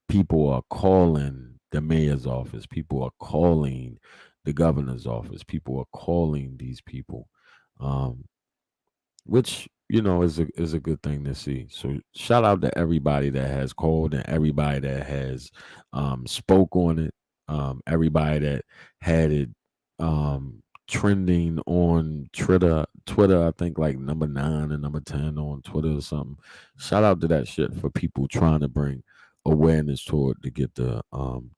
People are calling the mayor's office. People are calling the governor's office. People are calling these people. Um, which is a good thing to see. So shout out to everybody that has called and everybody that has spoke on it, everybody that had it trending on Twitter, I think like number 9 and number 10 on Twitter or something. Shout out to that shit for people trying to bring awareness toward to get the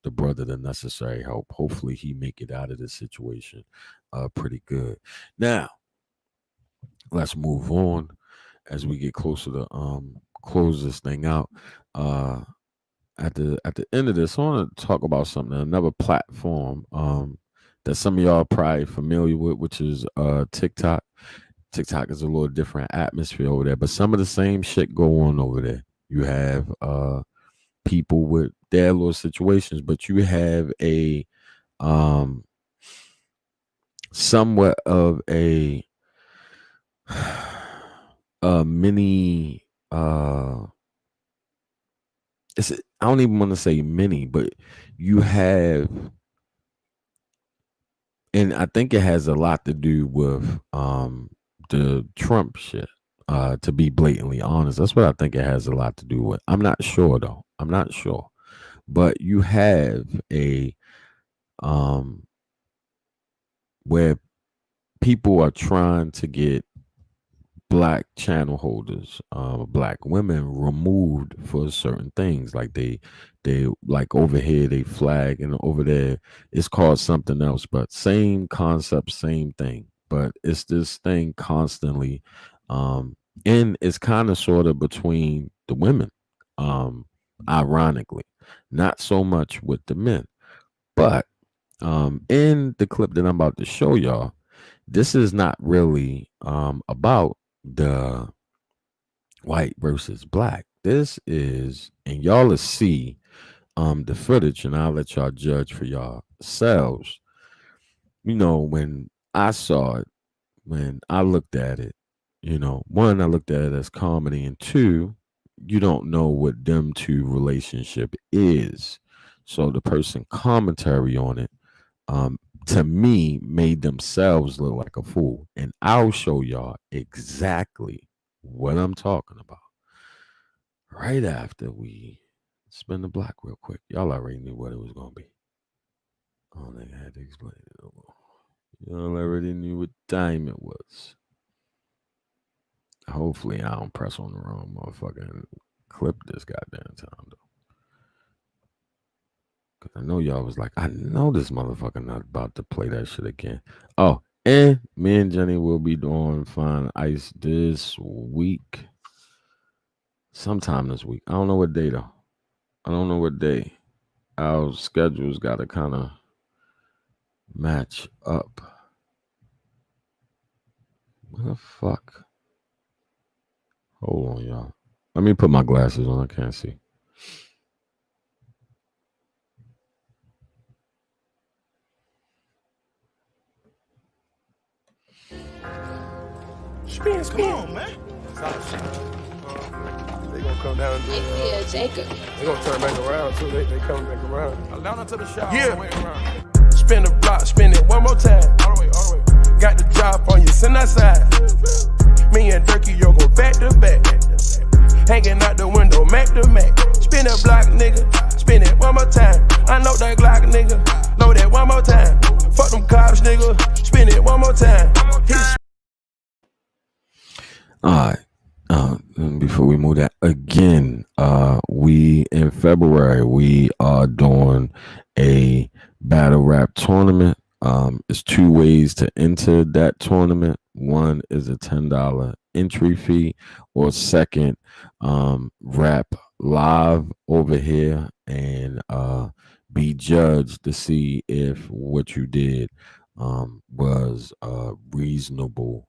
brother the necessary help. Hopefully he make it out of this situation pretty good. Now let's move on as we get closer to close this thing out. At the end of this, I want to talk about something, another platform that some of y'all are probably familiar with, which is TikTok. TikTok is a little different atmosphere over there, but some of the same shit go on over there. You have people with their little situations, but you have a somewhat of a mini I don't even want to say mini, but you have, and I think it has a lot to do with the Trump shit. To be blatantly honest, that's what I think it has a lot to do with. I'm not sure though. I'm not sure, but you have a where people are trying to get black channel holders, black women removed for certain things. Like they like over here they flag, and over there it's called something else, but same concept, same thing. But it's this thing constantly, and it's kind of sort of between the women, ironically, not so much with the men. But in the clip that I'm about to show y'all, this is not really about the white versus black. This is, and y'all will see the footage, and I'll let y'all judge for yourselves. When I saw it, when I looked at it, one, I looked at it as comedy, and two, you don't know what them two relationship is. So the person commentary on it, to me, made themselves look like a fool. And I'll show y'all exactly what I'm talking about right after we spin the block real quick. Y'all already knew what it was going to be. I don't think I had to explain it no more. Y'all already knew what time it was. Hopefully, I don't press on the wrong motherfucking clip this goddamn time, though. Because I know y'all was like, I know this motherfucker not about to play that shit again. Oh, and me and Jenny will be doing Fine Ice this week. Sometime this week. I don't know what day, though. I don't know what day. Our schedules got to kind of match up. What the fuck? Hold on, y'all. Let me put my glasses on. I can't see. Spins, come on, man. They gonna come down and do it. Jacob. They gonna turn back around too. They coming back around. Down to the shop. Yeah. Spin the block, spin it one more time. All the way. Got the drop on you, send that side. Me and Durkee, yo, go back to back. Hanging out the window, Mac to Mac. Spin that block, nigga. Spin it one more time. I know that Glock, nigga. Know that one more time. Fuck them cops, nigga. Spin it one more time. All right. Before we move that again, we in February we are doing a battle rap tournament. It's two ways to enter that tournament. One is a $10 entry fee, or second, rap live over here and be judged to see if what you did was reasonable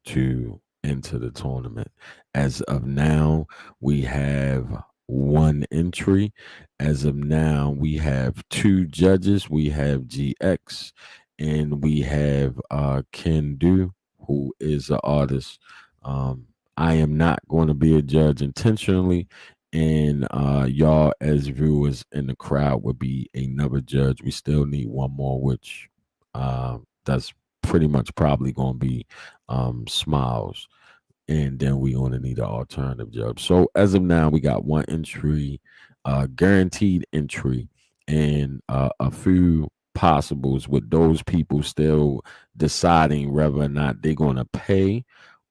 to enter the tournament. As of now, we have one entry. As of now, we have two judges. We have GX and we have Ken Do, who is an artist. I am not going to be a judge intentionally, and y'all as viewers in the crowd would be another judge. We still need one more, which that's pretty much probably going to be Smiles, and then we only need an alternative judge. So as of now, we got one entry, guaranteed entry, and a few possibles with those people still deciding whether or not they're going to pay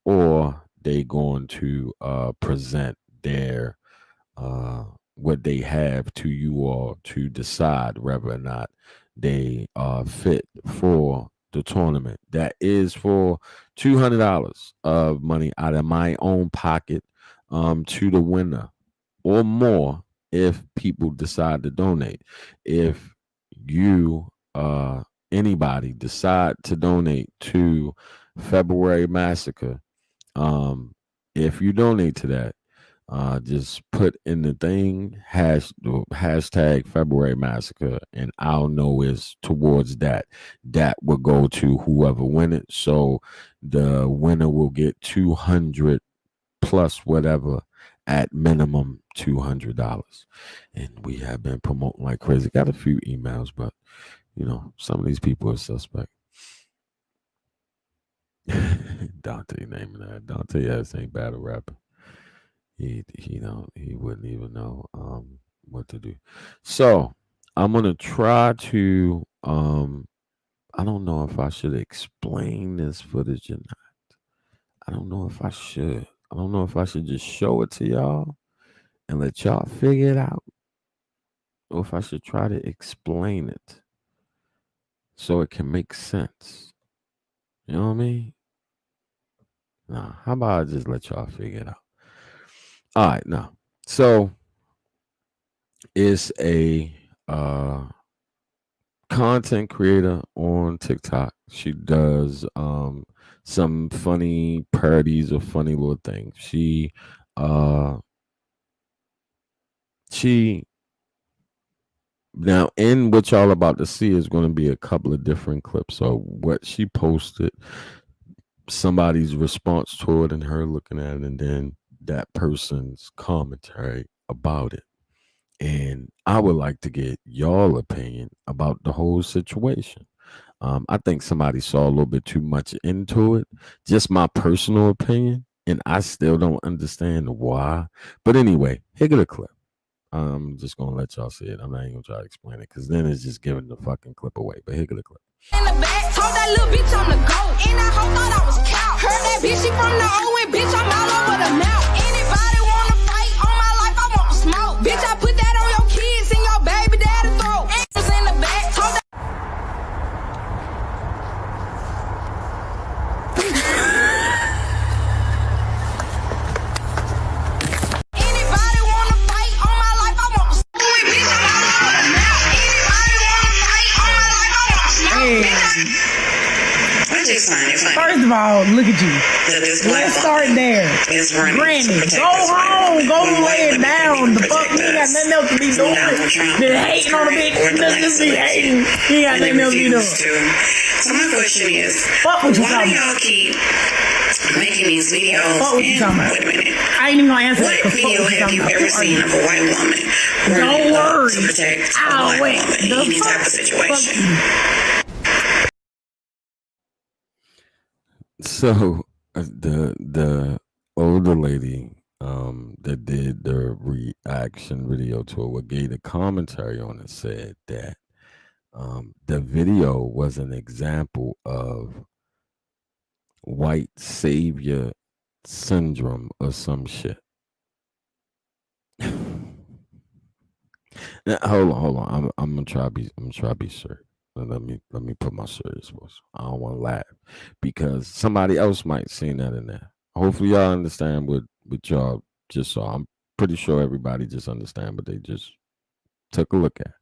or they going to present their what they have to you all to decide whether or not they are fit for the tournament. That is for $200 of money out of my own pocket to the winner, or more if people decide to donate. If you anybody decide to donate to February Massacre, if you donate to that, just put in the thing hashtag February Massacre, and I'll know is towards that. That will go to whoever win it. So the winner will get 200 plus whatever, at minimum $200. And we have been promoting like crazy. Got a few emails, but you know, some of these people are suspect. Dante naming that. Dante ass ain't battle rapper. He wouldn't even know what to do. So I'm gonna try to I don't know if I should explain this footage or not. I don't know if I should. I don't know if I should just show it to y'all and let y'all figure it out, or if I should try to explain it so it can make sense. You know what I mean? Nah, how about I just let y'all figure it out? All right, now. So it's a content creator on TikTok. She does some funny parodies or funny little things. She now, in what y'all about to see is going to be a couple of different clips. So what she posted, somebody's response to it, and her looking at it, and then that person's commentary about it. And I would like to get y'all opinion about the whole situation. I think somebody saw a little bit too much into it. Just my personal opinion, and I still don't understand why. But anyway, here go the clip. I'm just gonna let y'all see it. I'm not even gonna try to explain it, because then it's just giving the fucking clip away. But here go the clip. In the back, told that little bitch I'm the GOAT. And I hope thought I was cow. Heard that bitch, she from the O, and bitch, I'm all over the mouth. Anybody wanna fight on my life, I want to smoke. Bitch, I put that on your kids and your baby daddy throat. And in the back, told that. Anybody wanna fight on my life, I want to smoke. Bitch, I'm all over the mouth. Anybody wanna fight on my life, I want to smoke. First of all, look at you. Let's start there. Granny, go home, go lay it down. The fuck, you ain't got nothing else to be doing. They're hating on a bitch. Let's just be hating. You ain't got nothing else to be doing. So my question is, fuck what you why talking do y'all about? keep making these videos? Fuck what you talking about? Wait a minute. I ain't even gonna answer What that. video have you ever seen of a white woman Don't running up worry. to protect a I'll black wait. woman in The any fuck? type of situation? So the older lady that did the reaction video to it, what gave the commentary on it, said that the video was an example of white savior syndrome or some shit. Now, hold on. I'm gonna try to be sure. let me put my serious voice. I don't want to laugh because somebody else might see that in there. Hopefully y'all understand what y'all just saw. I'm pretty sure everybody just understand, but they just took a look at.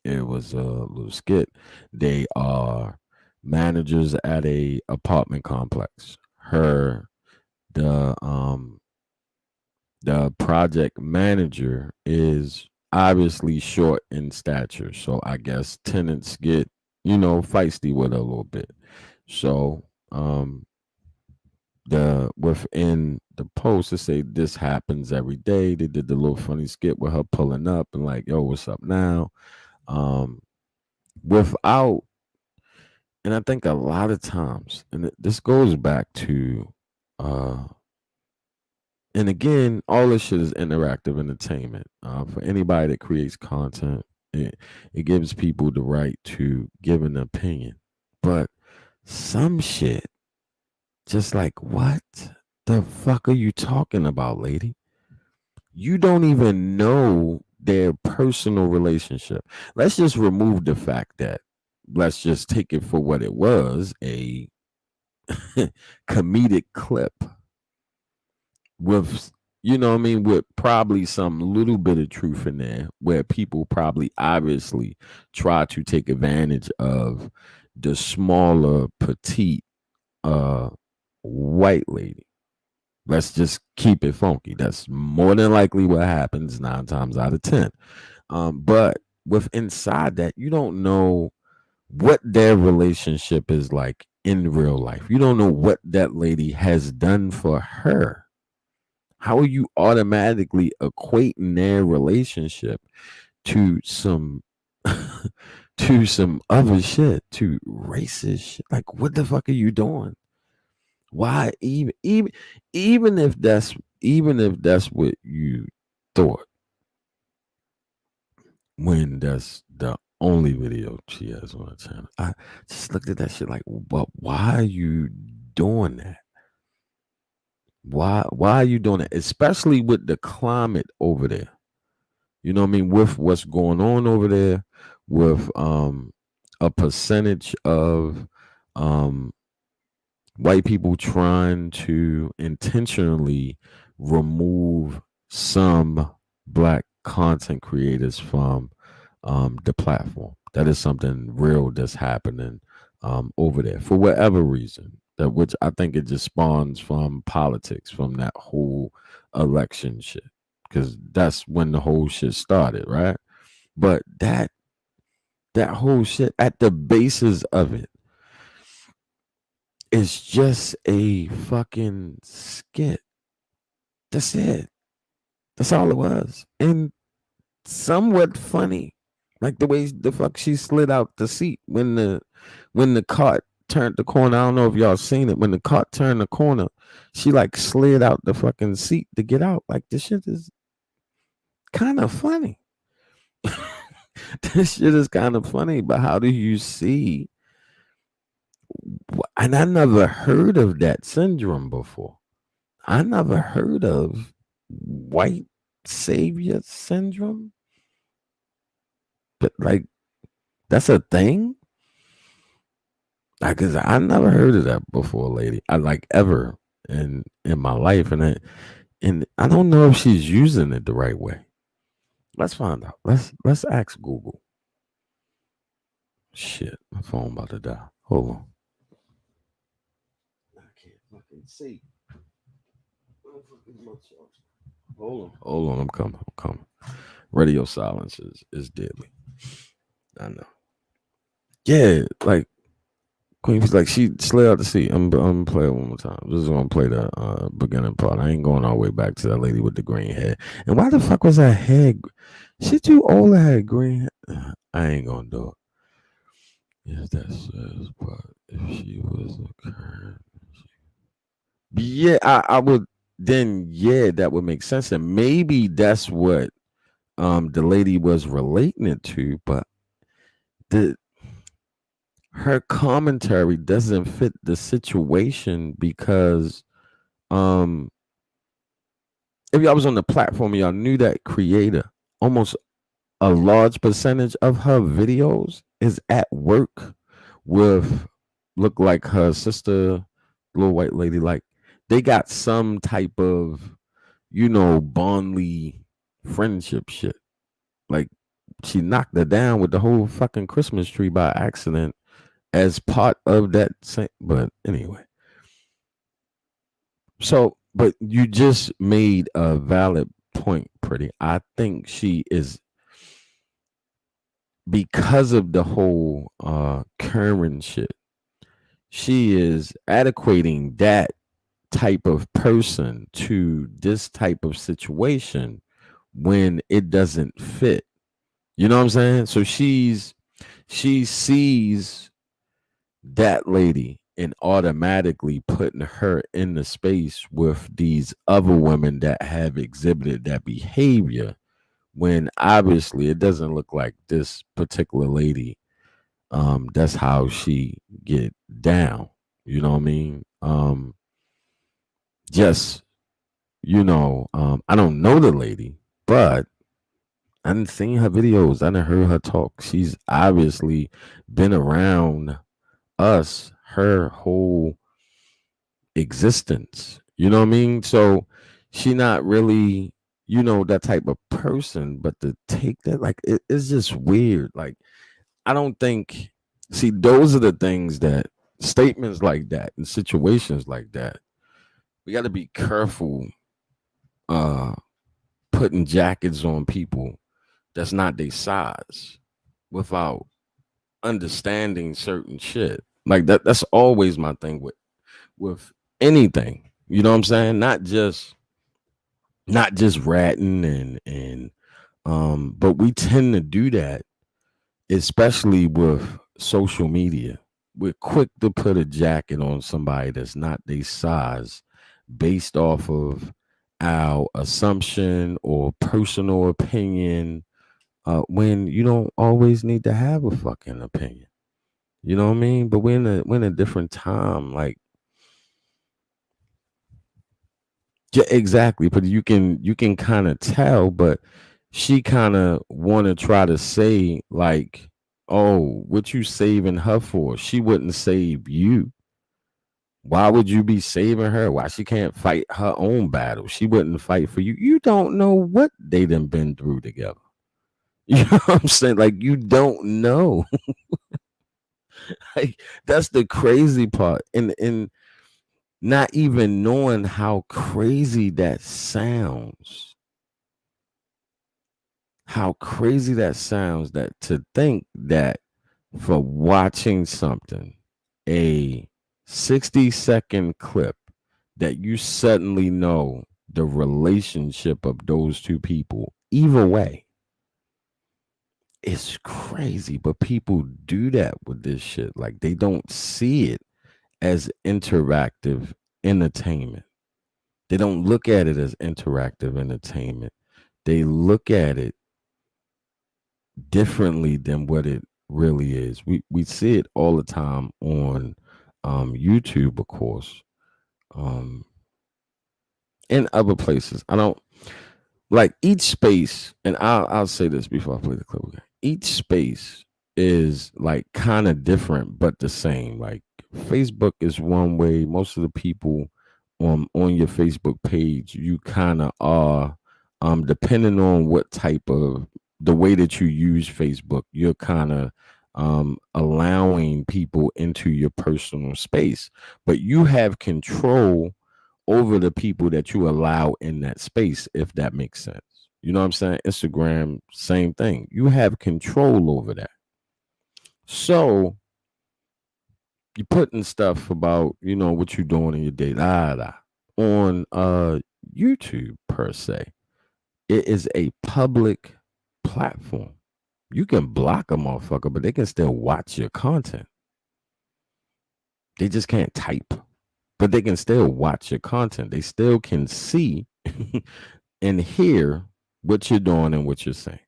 It was a little skit. They are managers at a apartment complex. The project manager is obviously short in stature, so I guess tenants get feisty with her a little bit. So the within the post it say this happens every day. They did the little funny skit with her pulling up and like, yo, what's up now? Without, and I think a lot of times, and this goes back to and again, all this shit is interactive entertainment. For anybody that creates content, it gives people the right to give an opinion. But some shit, just like, what the fuck are you talking about, lady? You don't even know their personal relationship. Let's just remove the fact that, let's just take it for what it was, a comedic clip with with probably some little bit of truth in there, where people probably obviously try to take advantage of the smaller petite white lady. Let's just keep it funky. That's more than likely what happens 9 times out of 10. But with inside that, you don't know what their relationship is like in real life. You don't know what that lady has done for her. How are you automatically equating their relationship to some to some other shit, to racist shit? Like, what the fuck are you doing? Why even if that's what you thought, when that's the only video she has on her channel? I just looked at that shit like, but why are you doing that? Why are you doing it? Especially with the climate over there. You know what I mean? With what's going on over there, with a percentage of white people trying to intentionally remove some black content creators from the platform. That is something real that's happening over there for whatever reason. That, which I think it just spawns from politics, from that whole election shit, because that's when the whole shit started, right? But that whole shit at the basis of it is just a fucking skit. That's it. That's all it was. And somewhat funny. Like the way the fuck she slid out the seat when the cart turned the corner. I don't know if y'all seen it. When the cart turned the corner, she like slid out the fucking seat to get out. Like, this shit is kind of funny. This shit is kind of funny, but how do you see? And I never heard of that syndrome before. I never heard of white savior syndrome. But like, that's a thing? Like, 'cause I never heard of that before, lady. I like ever in my life, and I don't know if she's using it the right way. Let's find out. Let's ask Google. Shit, my phone about to die. Hold on. I can't fucking see. Hold on. I'm coming. Radio silence is deadly. I know. Yeah, like Queen was like, she slid out the seat. I'm gonna play it one more time. Just gonna play the beginning part. I ain't going all the way back to that lady with the green hair. And why the fuck was that hair? She too old to have green hair. I ain't gonna do it. Yes, that says, but if she was a current, yeah, I would. Then yeah, that would make sense, and maybe that's what the lady was relating it to. But her commentary doesn't fit the situation, because if y'all was on the platform, y'all knew that creator, almost a large percentage of her videos is at work with look like her sister, little white lady. Like they got some type of, bondly friendship shit. Like she knocked her down with the whole fucking Christmas tree by accident as part of that same. But anyway, so but you just made a valid point, pretty. I think she is, because of the whole Karen shit, she is adequating that type of person to this type of situation when it doesn't fit. You know what I'm saying? So she sees that lady and automatically putting her in the space with these other women that have exhibited that behavior, when obviously it doesn't look like this particular lady. That's how she get down. You know what I mean? Just I don't know the lady, but I didn't seen her videos. I didn't heard her talk. She's obviously been around us her whole existence. You know what I mean? So she not really, that type of person, but to take that, like, it's just weird. Like, I don't think, see, those are the things that statements like that and situations like that, we got to be careful putting jackets on people that's not their size without understanding certain shit. Like that's always my thing with anything. You know what I'm saying? Not just ratting and but we tend to do that, especially with social media. We're quick to put a jacket on somebody that's not their size based off of our assumption or personal opinion, when you don't always need to have a fucking opinion. You know what I mean? But we're in a different time. Like, yeah, exactly. But you can kind of tell, but she kind of want to try to say like, oh, what you saving her for? She wouldn't save you. Why would you be saving her? Why she can't fight her own battle? She wouldn't fight for you. You don't know what they done been through together. You know what I'm saying? Like, you don't know. Like, that's the crazy part. And not even knowing how crazy that sounds. How crazy that sounds, that to think that for watching something, a 60-second clip, that you suddenly know the relationship of those two people, either way. It's crazy, but people do that with this shit. Like, they don't see it as interactive entertainment. They don't look at it as interactive entertainment. They look at it differently than what it really is. We see it all the time on YouTube, of course, and other places. I don't like each space, and I'll say this before I play the clip again. Each space is like kind of different, but the same. Like, Facebook is one way. Most of the people on your Facebook page, you kind of are, depending on what type of, the way that you use Facebook, you're kind of allowing people into your personal space, but you have control over the people that you allow in that space, if that makes sense. You know what I'm saying? Instagram, same thing. You have control over that. So you're putting stuff about, what you're doing in your day, on YouTube per se. It is a public platform. You can block a motherfucker, but they can still watch your content. They just can't type, but they can still watch your content. They still can see and hear what you're doing and what you're saying.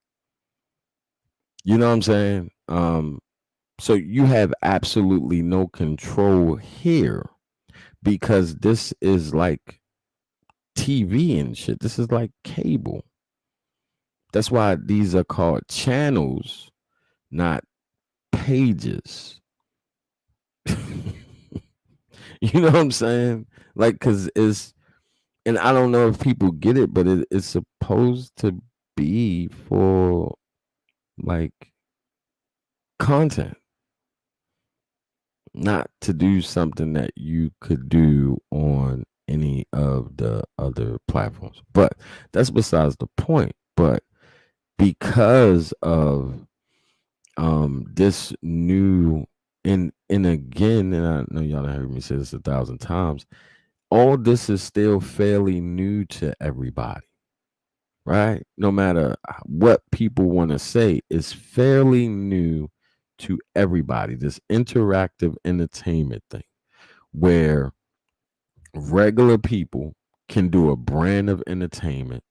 You know what I'm saying? So you have absolutely no control here, because this is like TV and shit. This is like cable. That's why these are called channels, not pages. You know what I'm saying? Like, because it's, and I don't know if people get it, but it's supposed to be for like content, not to do something that you could do on any of the other platforms. But that's besides the point. But because of this new, and again, and I know y'all have heard me say this 1,000 times, all this is still fairly new to everybody, right? No matter what people want to say, it's fairly new to everybody. This interactive entertainment thing where regular people can do a brand of entertainment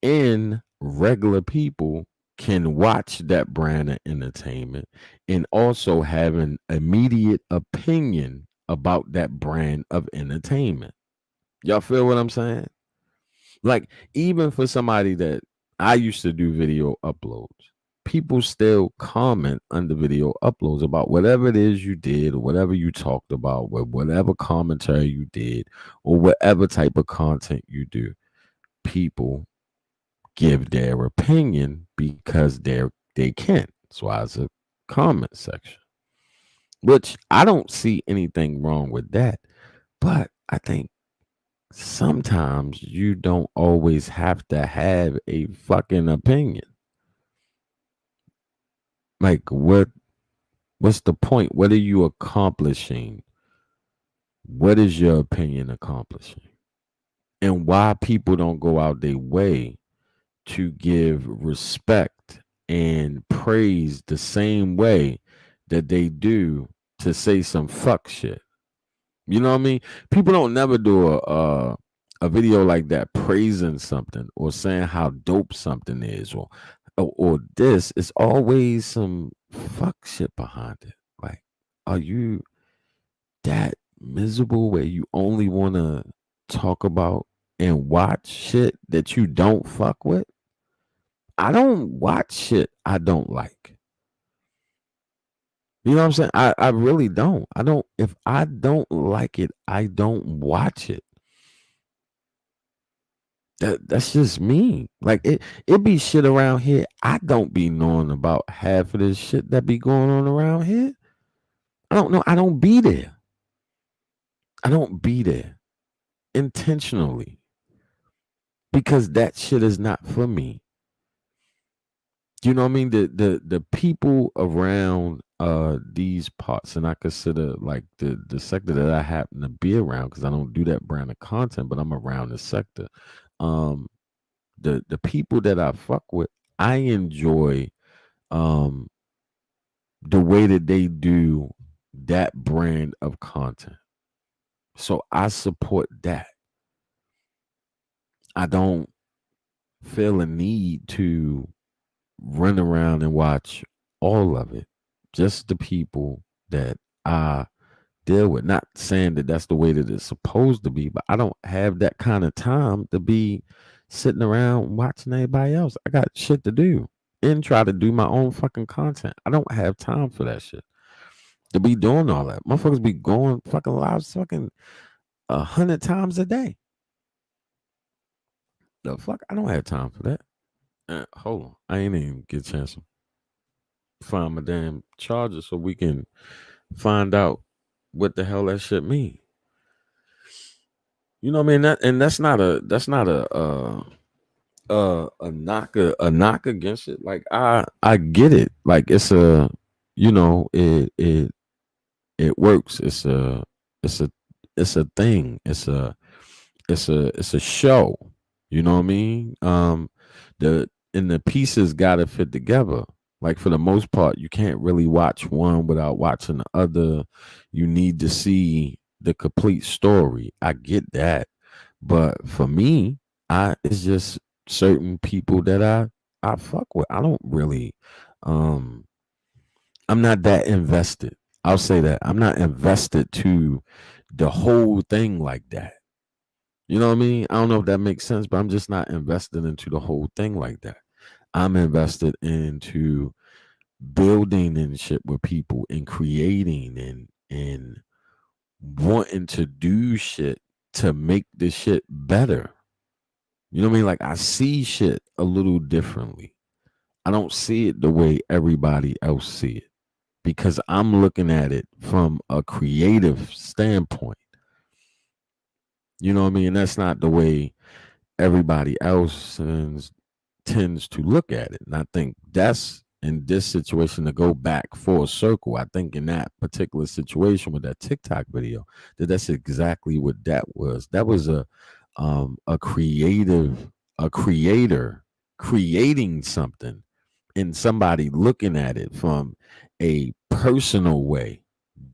and regular people can watch that brand of entertainment and also have an immediate opinion about that brand of entertainment. Y'all feel what I'm saying? Like, even for somebody that, I used to do video uploads, people still comment under video uploads about whatever it is you did or whatever you talked about, whatever commentary you did or whatever type of content you do. People give their opinion because they can. That's why it's a comment section, which I don't see anything wrong with that. But I think sometimes you don't always have to have a fucking opinion. Like, what's the point? What are you accomplishing? What is your opinion accomplishing? And why people don't go out their way to give respect and praise the same way that they do to say some fuck shit. You know what I mean? People don't never do a video like that praising something or saying how dope something is or this. It's always some fuck shit behind it. Like, are you that miserable where you only want to talk about and watch shit that you don't fuck with? I don't watch shit I don't like. You know what I'm saying? I really don't. I don't. If I don't like it, I don't watch it. That's just me. Like, it be shit around here. I don't be knowing about half of this shit that be going on around here. I don't know. I don't be there. I don't be there intentionally because that shit is not for me. You know what I mean? The people around these parts, and I consider like the sector that I happen to be around, because I don't do that brand of content, but I'm around the sector. The people that I fuck with, I enjoy the way that they do that brand of content. So I support that. I don't feel a need to run around and watch all of it. Just the people that I deal with. Not saying that that's the way that it's supposed to be, but I don't have that kind of time to be sitting around watching everybody else. I got shit to do and try to do my own fucking content. I don't have time for that shit. To be doing all that. Motherfuckers be going fucking lives fucking 100 times a day. The fuck? I don't have time for that. Hold on. I ain't even get a chance to find my damn charger so we can find out what the hell that shit mean. You know what I mean? That's not a knock against it. Like, I get it. Like, it's a, you know, it works. It's a thing. It's a show. You know what I mean? The pieces gotta fit together. Like, for the most part, you can't really watch one without watching the other. You need to see the complete story. I get that. But for me, it's just certain people that I fuck with. I don't really I'm not that invested. I'll say that. I'm not invested to the whole thing like that. You know what I mean? I don't know if that makes sense, but I'm just not invested into the whole thing like that. I'm invested into building and shit with people and creating and wanting to do shit to make the shit better. You know what I mean? Like I see shit a little differently. I don't see it the way everybody else see it because I'm looking at it from a creative standpoint. You know what I mean? And that's not the way everybody else tends to look at it. And I think that's in this situation to go back full circle. I think in that particular situation with that TikTok video, that's exactly what that was. That was a creator creating something and somebody looking at it from a personal way,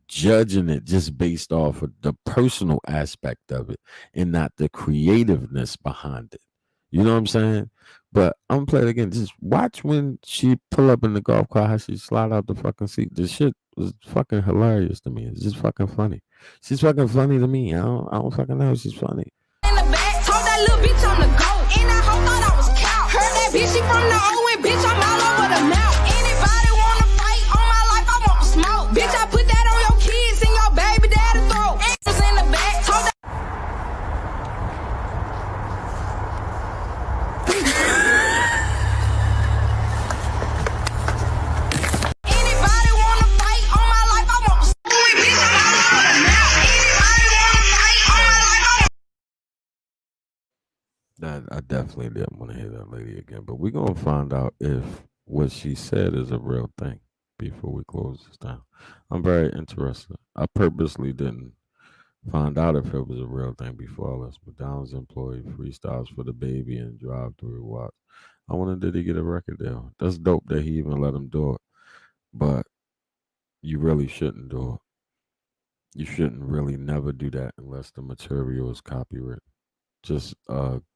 judging it just based off of the personal aspect of it and not the creativeness behind it. You know what I'm saying? But I'm gonna play it again. Just watch when she pull up in the golf cart, how she slide out the fucking seat. The shit was fucking hilarious to me. It's just fucking funny. She's fucking funny to me. I don't fucking know. She's funny. In the back, told that little bitch I'm the GOAT. And that hoe thought I was cow. Heard that bitch, she from the O and bitch, I'm all over the mouth. Anybody wanna fight on my life, I want to smoke. Bitch, I put that on your kids and your baby daddy throat. And was in the back, told that anybody wanna fight on my life, I want to smoke. Bitch, I'm all over the mouth. Anybody wanna fight on my life, I want I definitely didn't want to hear that lady again, but we're gonna find out if what she said is a real thing before we close this down. I'm very interested. I purposely didn't find out if it was a real thing before all this. McDonald's employee freestyles for the baby and drive through watch. I wonder did he get a record deal? That's dope that he even let him do it, but you really shouldn't do it. You shouldn't really never do that unless the material is copyright. Just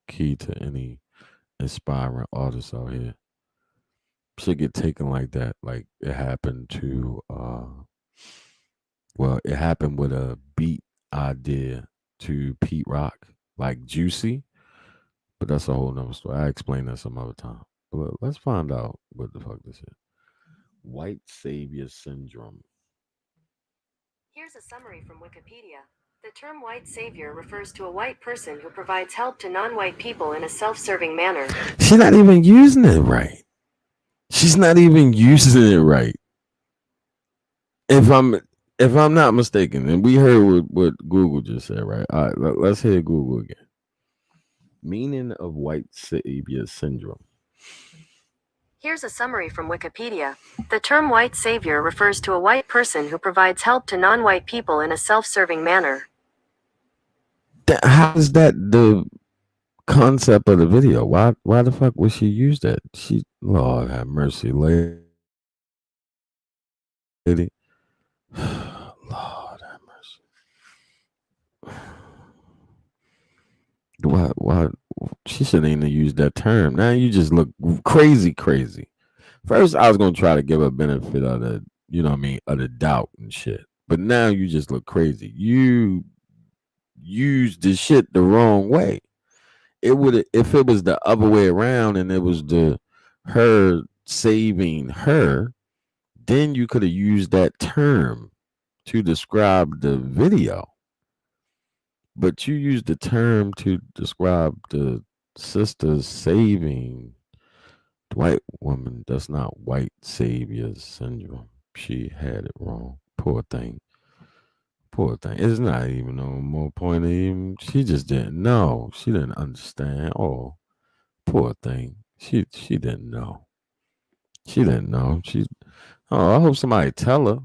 key to any aspiring artists out here. Should get taken like that. Like it happened to it happened with a beat idea to Pete Rock, like Juicy. But that's a whole nother story. I explain that some other time. But let's find out what the fuck this is. White savior syndrome. Here's a summary from Wikipedia. The term white savior refers to a white person who provides help to non-white people in a self-serving manner. She's not even using it right. She's not even using it right. If I'm not mistaken, and we heard what Google just said, right? All right, let's hear Google again. Meaning of white savior syndrome. Here's a summary from Wikipedia. The term white savior refers to a white person who provides help to non-white people in a self-serving manner. How is that the concept of the video? Why the fuck would she use that? She, Lord have mercy, lady. Lord have mercy. Why she shouldn't even use that term. Now you just look crazy. First, I was gonna try to give a benefit of the, you know what I mean, of the doubt and shit. But now you just look crazy. You used the shit the wrong way. It would, if it was the other way around and it was her saving her, then you could have used that term to describe the video. But you used the term to describe the sister saving the white woman. That's not white savior syndrome. She had it wrong. Poor thing. It's not even no more point of even. She just didn't know. She didn't understand. Oh, poor thing. She didn't know. She didn't know. I hope somebody tell her.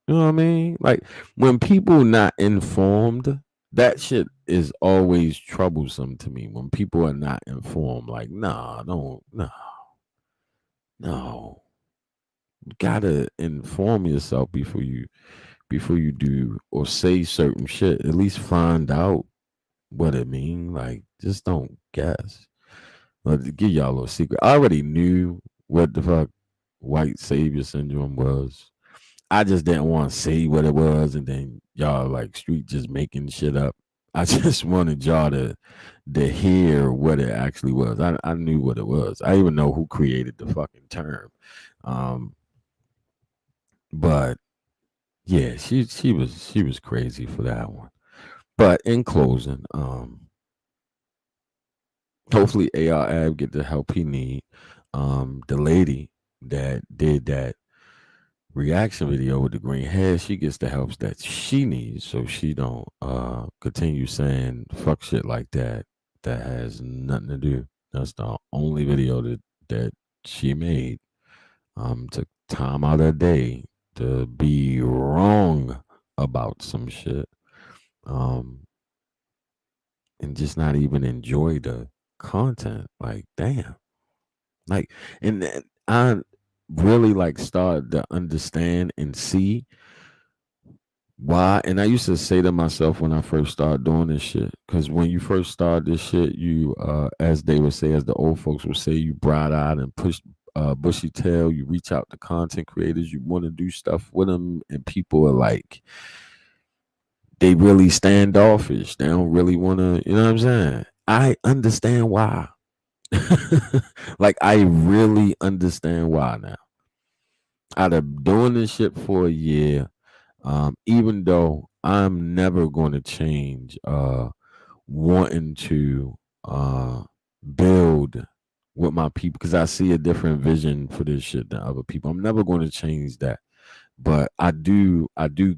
You know what I mean? Like when people not informed, that shit is always troublesome to me. When people are not informed, like, no. You gotta inform yourself before you do or say certain shit. At least find out what it mean. Like, just don't guess. But to give y'all a little secret, I already knew what the fuck white savior syndrome was. I just didn't want to say what it was, and then y'all like street just making shit up. I just wanted y'all to hear what it actually was. I knew what it was. I even know who created the fucking term. But yeah, she was crazy for that one. But in closing, hopefully AR Ab get the help he need. The lady that did that reaction video with the green hair, she gets the help that she needs so she don't continue saying fuck shit like that that has nothing to do. That's the only video that she made. Took time out of her day to be wrong about some shit. Um and just not even enjoy the content. Like, damn. Like, and then I really like started to understand and see why. And I used to say to myself when I first started doing this shit, because when you first start this shit, you as they would say, as the old folks would say, you bright eyed and push bushy tail, you reach out to content creators, you want to do stuff with them, and people are like, they really standoffish. They don't really want to, you know what I'm saying? I understand why. Like, I really understand why now. Out of doing this shit for a year, even though I'm never going to change wanting to build with my people, because I see a different vision for this shit than other people. I'm never going to change that. But I do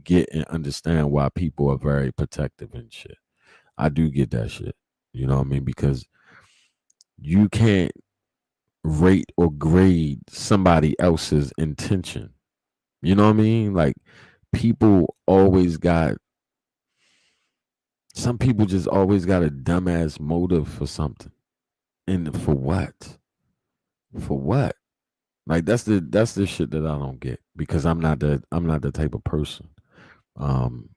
get and understand why people are very protective and shit. I do get that shit. You know what I mean? Because you can't rate or grade somebody else's intention. You know what I mean? Like, people always got, some people just always got a dumbass motive for something. And for what? For what? Like, that's the shit that I don't get, because I'm not the type of person. Um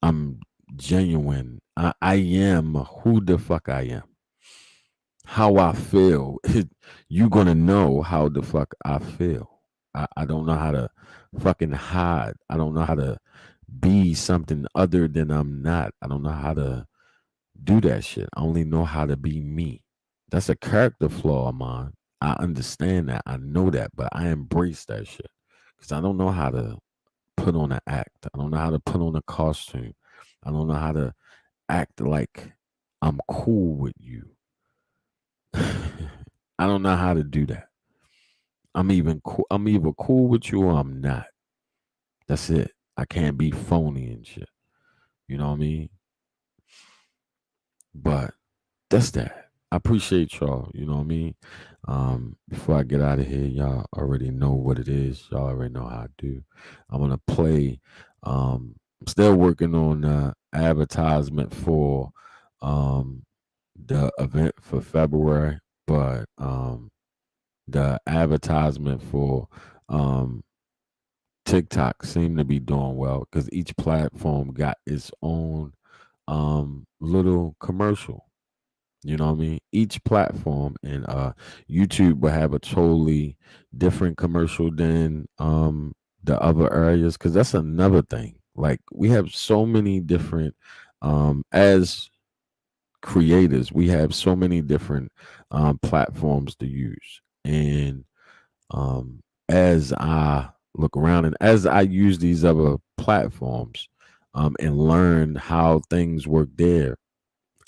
I'm genuine. I am who the fuck I am. How I feel, you gonna know how the fuck I feel. I don't know how to fucking hide. I don't know how to be something other than I'm not. I don't know how to do that shit. I only know how to be me. That's a character flaw of mine. I understand that. I know that, but I embrace that shit because I don't know how to put on an act. I don't know how to put on a costume. I don't know how to act like I'm cool with you. I don't know how to do that. I'm either cool with you or I'm not. That's it. I can't be phony and shit. You know what I mean? But that's that. I appreciate y'all. You know what I mean? Before I get out of here, y'all already know what it is. Y'all already know how I do. I'm gonna play. I'm still working on the advertisement for the event for February, but the advertisement for TikTok seemed to be doing well because each platform got its own little commercial. You know what I mean? Each platform, and YouTube will have a totally different commercial than the other areas, because that's another thing. Like, we have so many different as creators, we have so many different platforms to use. And as I look around and as I use these other platforms and learn how things work there,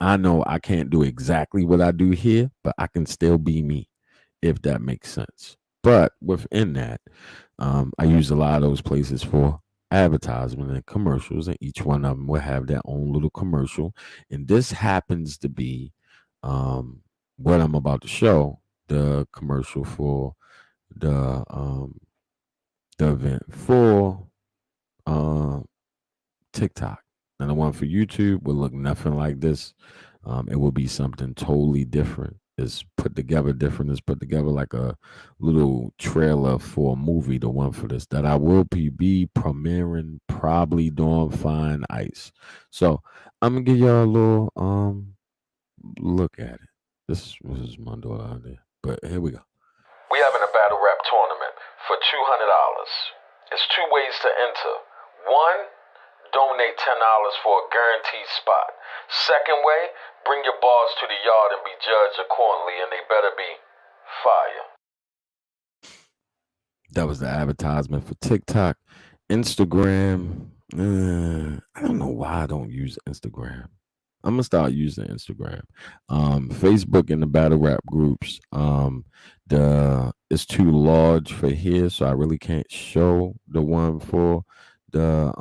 I know I can't do exactly what I do here, but I can still be me, if that makes sense. But within that, I use a lot of those places for advertisement and commercials, and each one of them will have their own little commercial. And this happens to be what I'm about to show, the commercial for the event for TikTok. And the one for YouTube will look nothing like this. It will be something totally different. It's put together different. It's put together like a little trailer for a movie, the one for this, that I will be premiering probably during Fine Ice. So I'm gonna give y'all a little look at it. This is my daughter out there. But here we go. We having a battle rap tournament for $200. It's two ways to enter. One, donate $10 for a guaranteed spot. Second way, bring your bars to the yard and be judged accordingly, and they better be fire. That was the advertisement for TikTok. Instagram. I don't know why I don't use Instagram. I'm gonna start using Instagram. Facebook and the battle rap groups. The it's too large for here, so I really can't show the one for the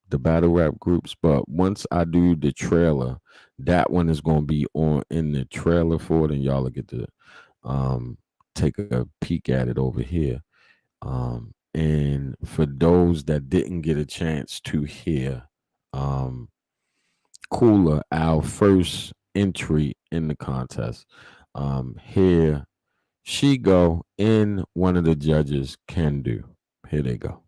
the battle rap groups. But once I do the trailer, that one is gonna be on in the trailer for it, and y'all will get to um take a peek at it over here. And for those that didn't get a chance to hear um Cooler, our first entry in the contest. Here she go in one of the judges can do. Here they go.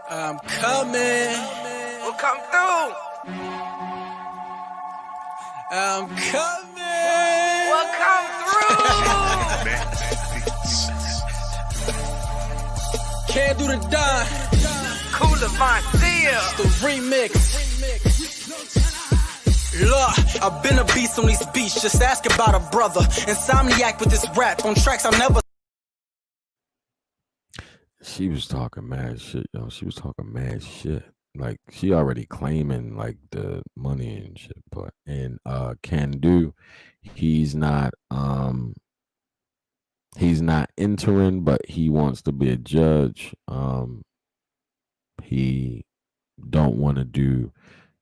I'm coming. We'll come through. I'm coming. We'll come through. Can't do the dime. Cooler Montilla. The remix. Look, I've been a beast on these beats. Just ask about a brother. Insomniac with this rap on tracks I'll never. She was talking mad shit, yo. She was talking mad shit. Like she already claiming like the money and shit. But and Can Do, he's not entering, but he wants to be a judge. He don't want to do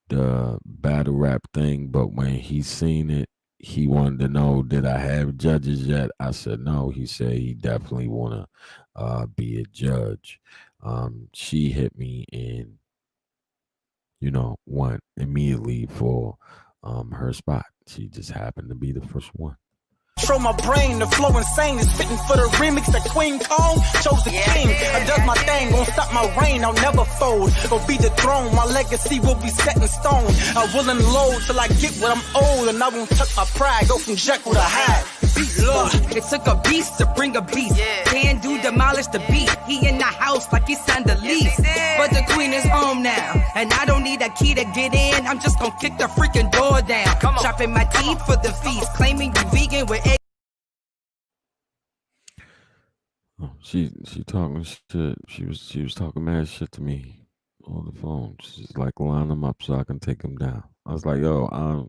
the battle rap thing, but when he seen it, he wanted to know, did I have judges yet? I said no. He said he definitely want to be a judge. She hit me and went immediately for her spot. She just happened to be the first one. Control my brain, the flow insane is fitting for the remix that Queen Kong chose the king. I does my thing, won't stop my reign, I'll never fold. Or be the throne, my legacy will be set in stone. I will unload till I get what I'm old, and I won't touch my pride, go from Jekyll to Hyde. Look, it took a beast to bring a beast. Can Do demolish the beat. He in the house like he signed the lease. But the queen is home now, and I don't need a key to get in. I'm just gonna kick the freaking door down. Chopping my teeth for the feast, claiming you vegan with egg. She talking shit. She was talking mad shit to me on the phone. She's like, line them up so I can take them down. I was like, yo,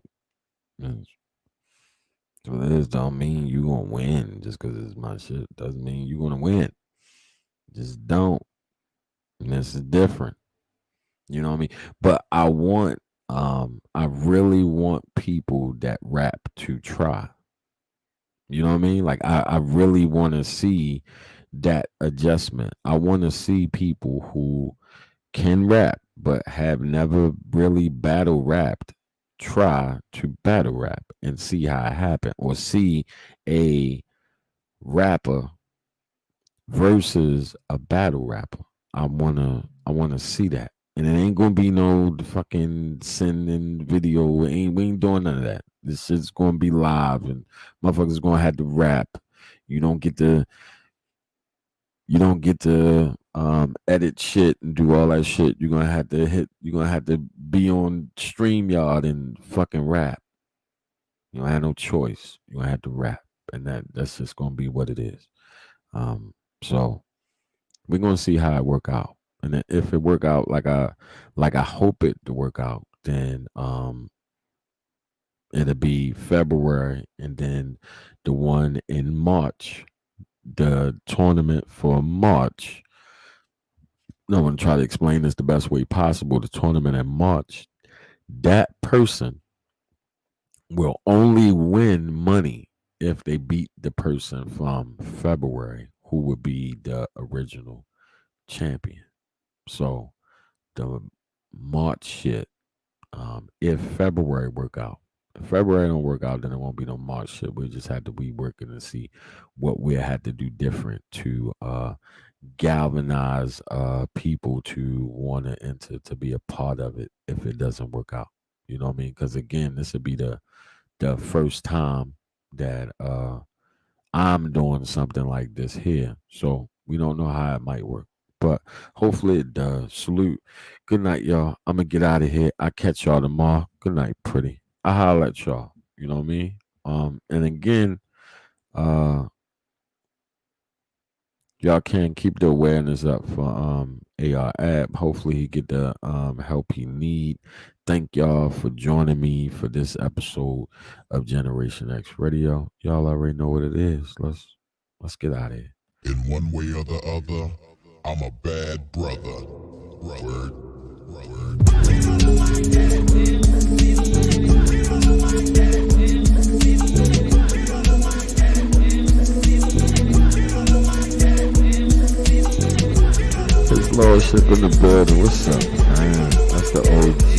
so this don't mean you gonna win just because it's my shit. Doesn't mean you gonna win. Just don't. And this is different. You know what I mean? But I really want people that rap to try. You know what I mean? Like I really want to see that adjustment. I want to see people who can rap but have never really battle rapped try to battle rap and see how it happened, or see a rapper versus a battle rapper. I wanna see that. And it ain't gonna be no fucking sending video. We ain't doing none of that. This shit's gonna be live and motherfuckers gonna have to rap. You don't get to edit shit and do all that shit. You're gonna have to be on StreamYard and fucking rap. You don't have no choice. You're gonna have to rap. And that's just gonna be what it is. So we're gonna see how it work out. And then if it work out like I hope it to work out, then it'll be February, and then the one in March, the tournament for March. No one try to explain this the best way possible. The tournament in March, that person will only win money if they beat the person from February, who would be the original champion. So the March shit, if February work out, if February don't work out, then it won't be no March shit. We just have to be working to see what we had to do different to galvanize people to want to enter, to be a part of it if it doesn't work out. You know what I mean? Because again, this would be the first time that I'm doing something like this here. So we don't know how it might work, but hopefully it does. Salute. Good night, y'all. I'm gonna get out of here. I'll catch y'all tomorrow. Good night, pretty. I holler at y'all. You know what I mean? And again, y'all can keep the awareness up for AR app. Hopefully he get the help he need. Thank y'all for joining me for this episode of Generation X Radio. Y'all already know what it is. Let's get out of here. In one way or the other, I'm a bad brother. Word. His lordship in the building. What's up, man? That's the OG.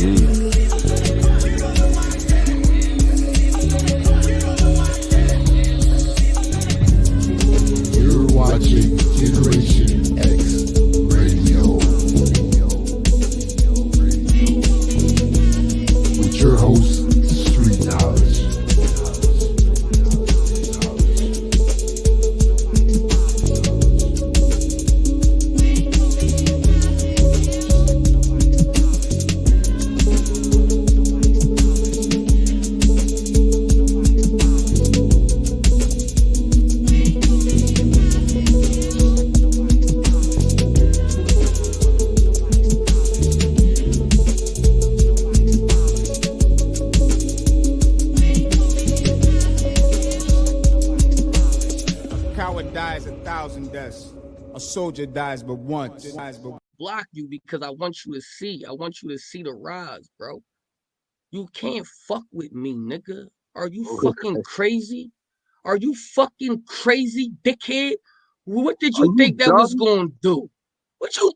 You're watching Generation X Radio. With your host, Street Knowledge. Coward dies 1,000 deaths. A soldier dies but once. Block you because I want you to see. I want you to see the rise, bro. You can't fuck with me, nigga. Are you fucking crazy? Are you fucking crazy, dickhead? What did you think that was gonna do? What you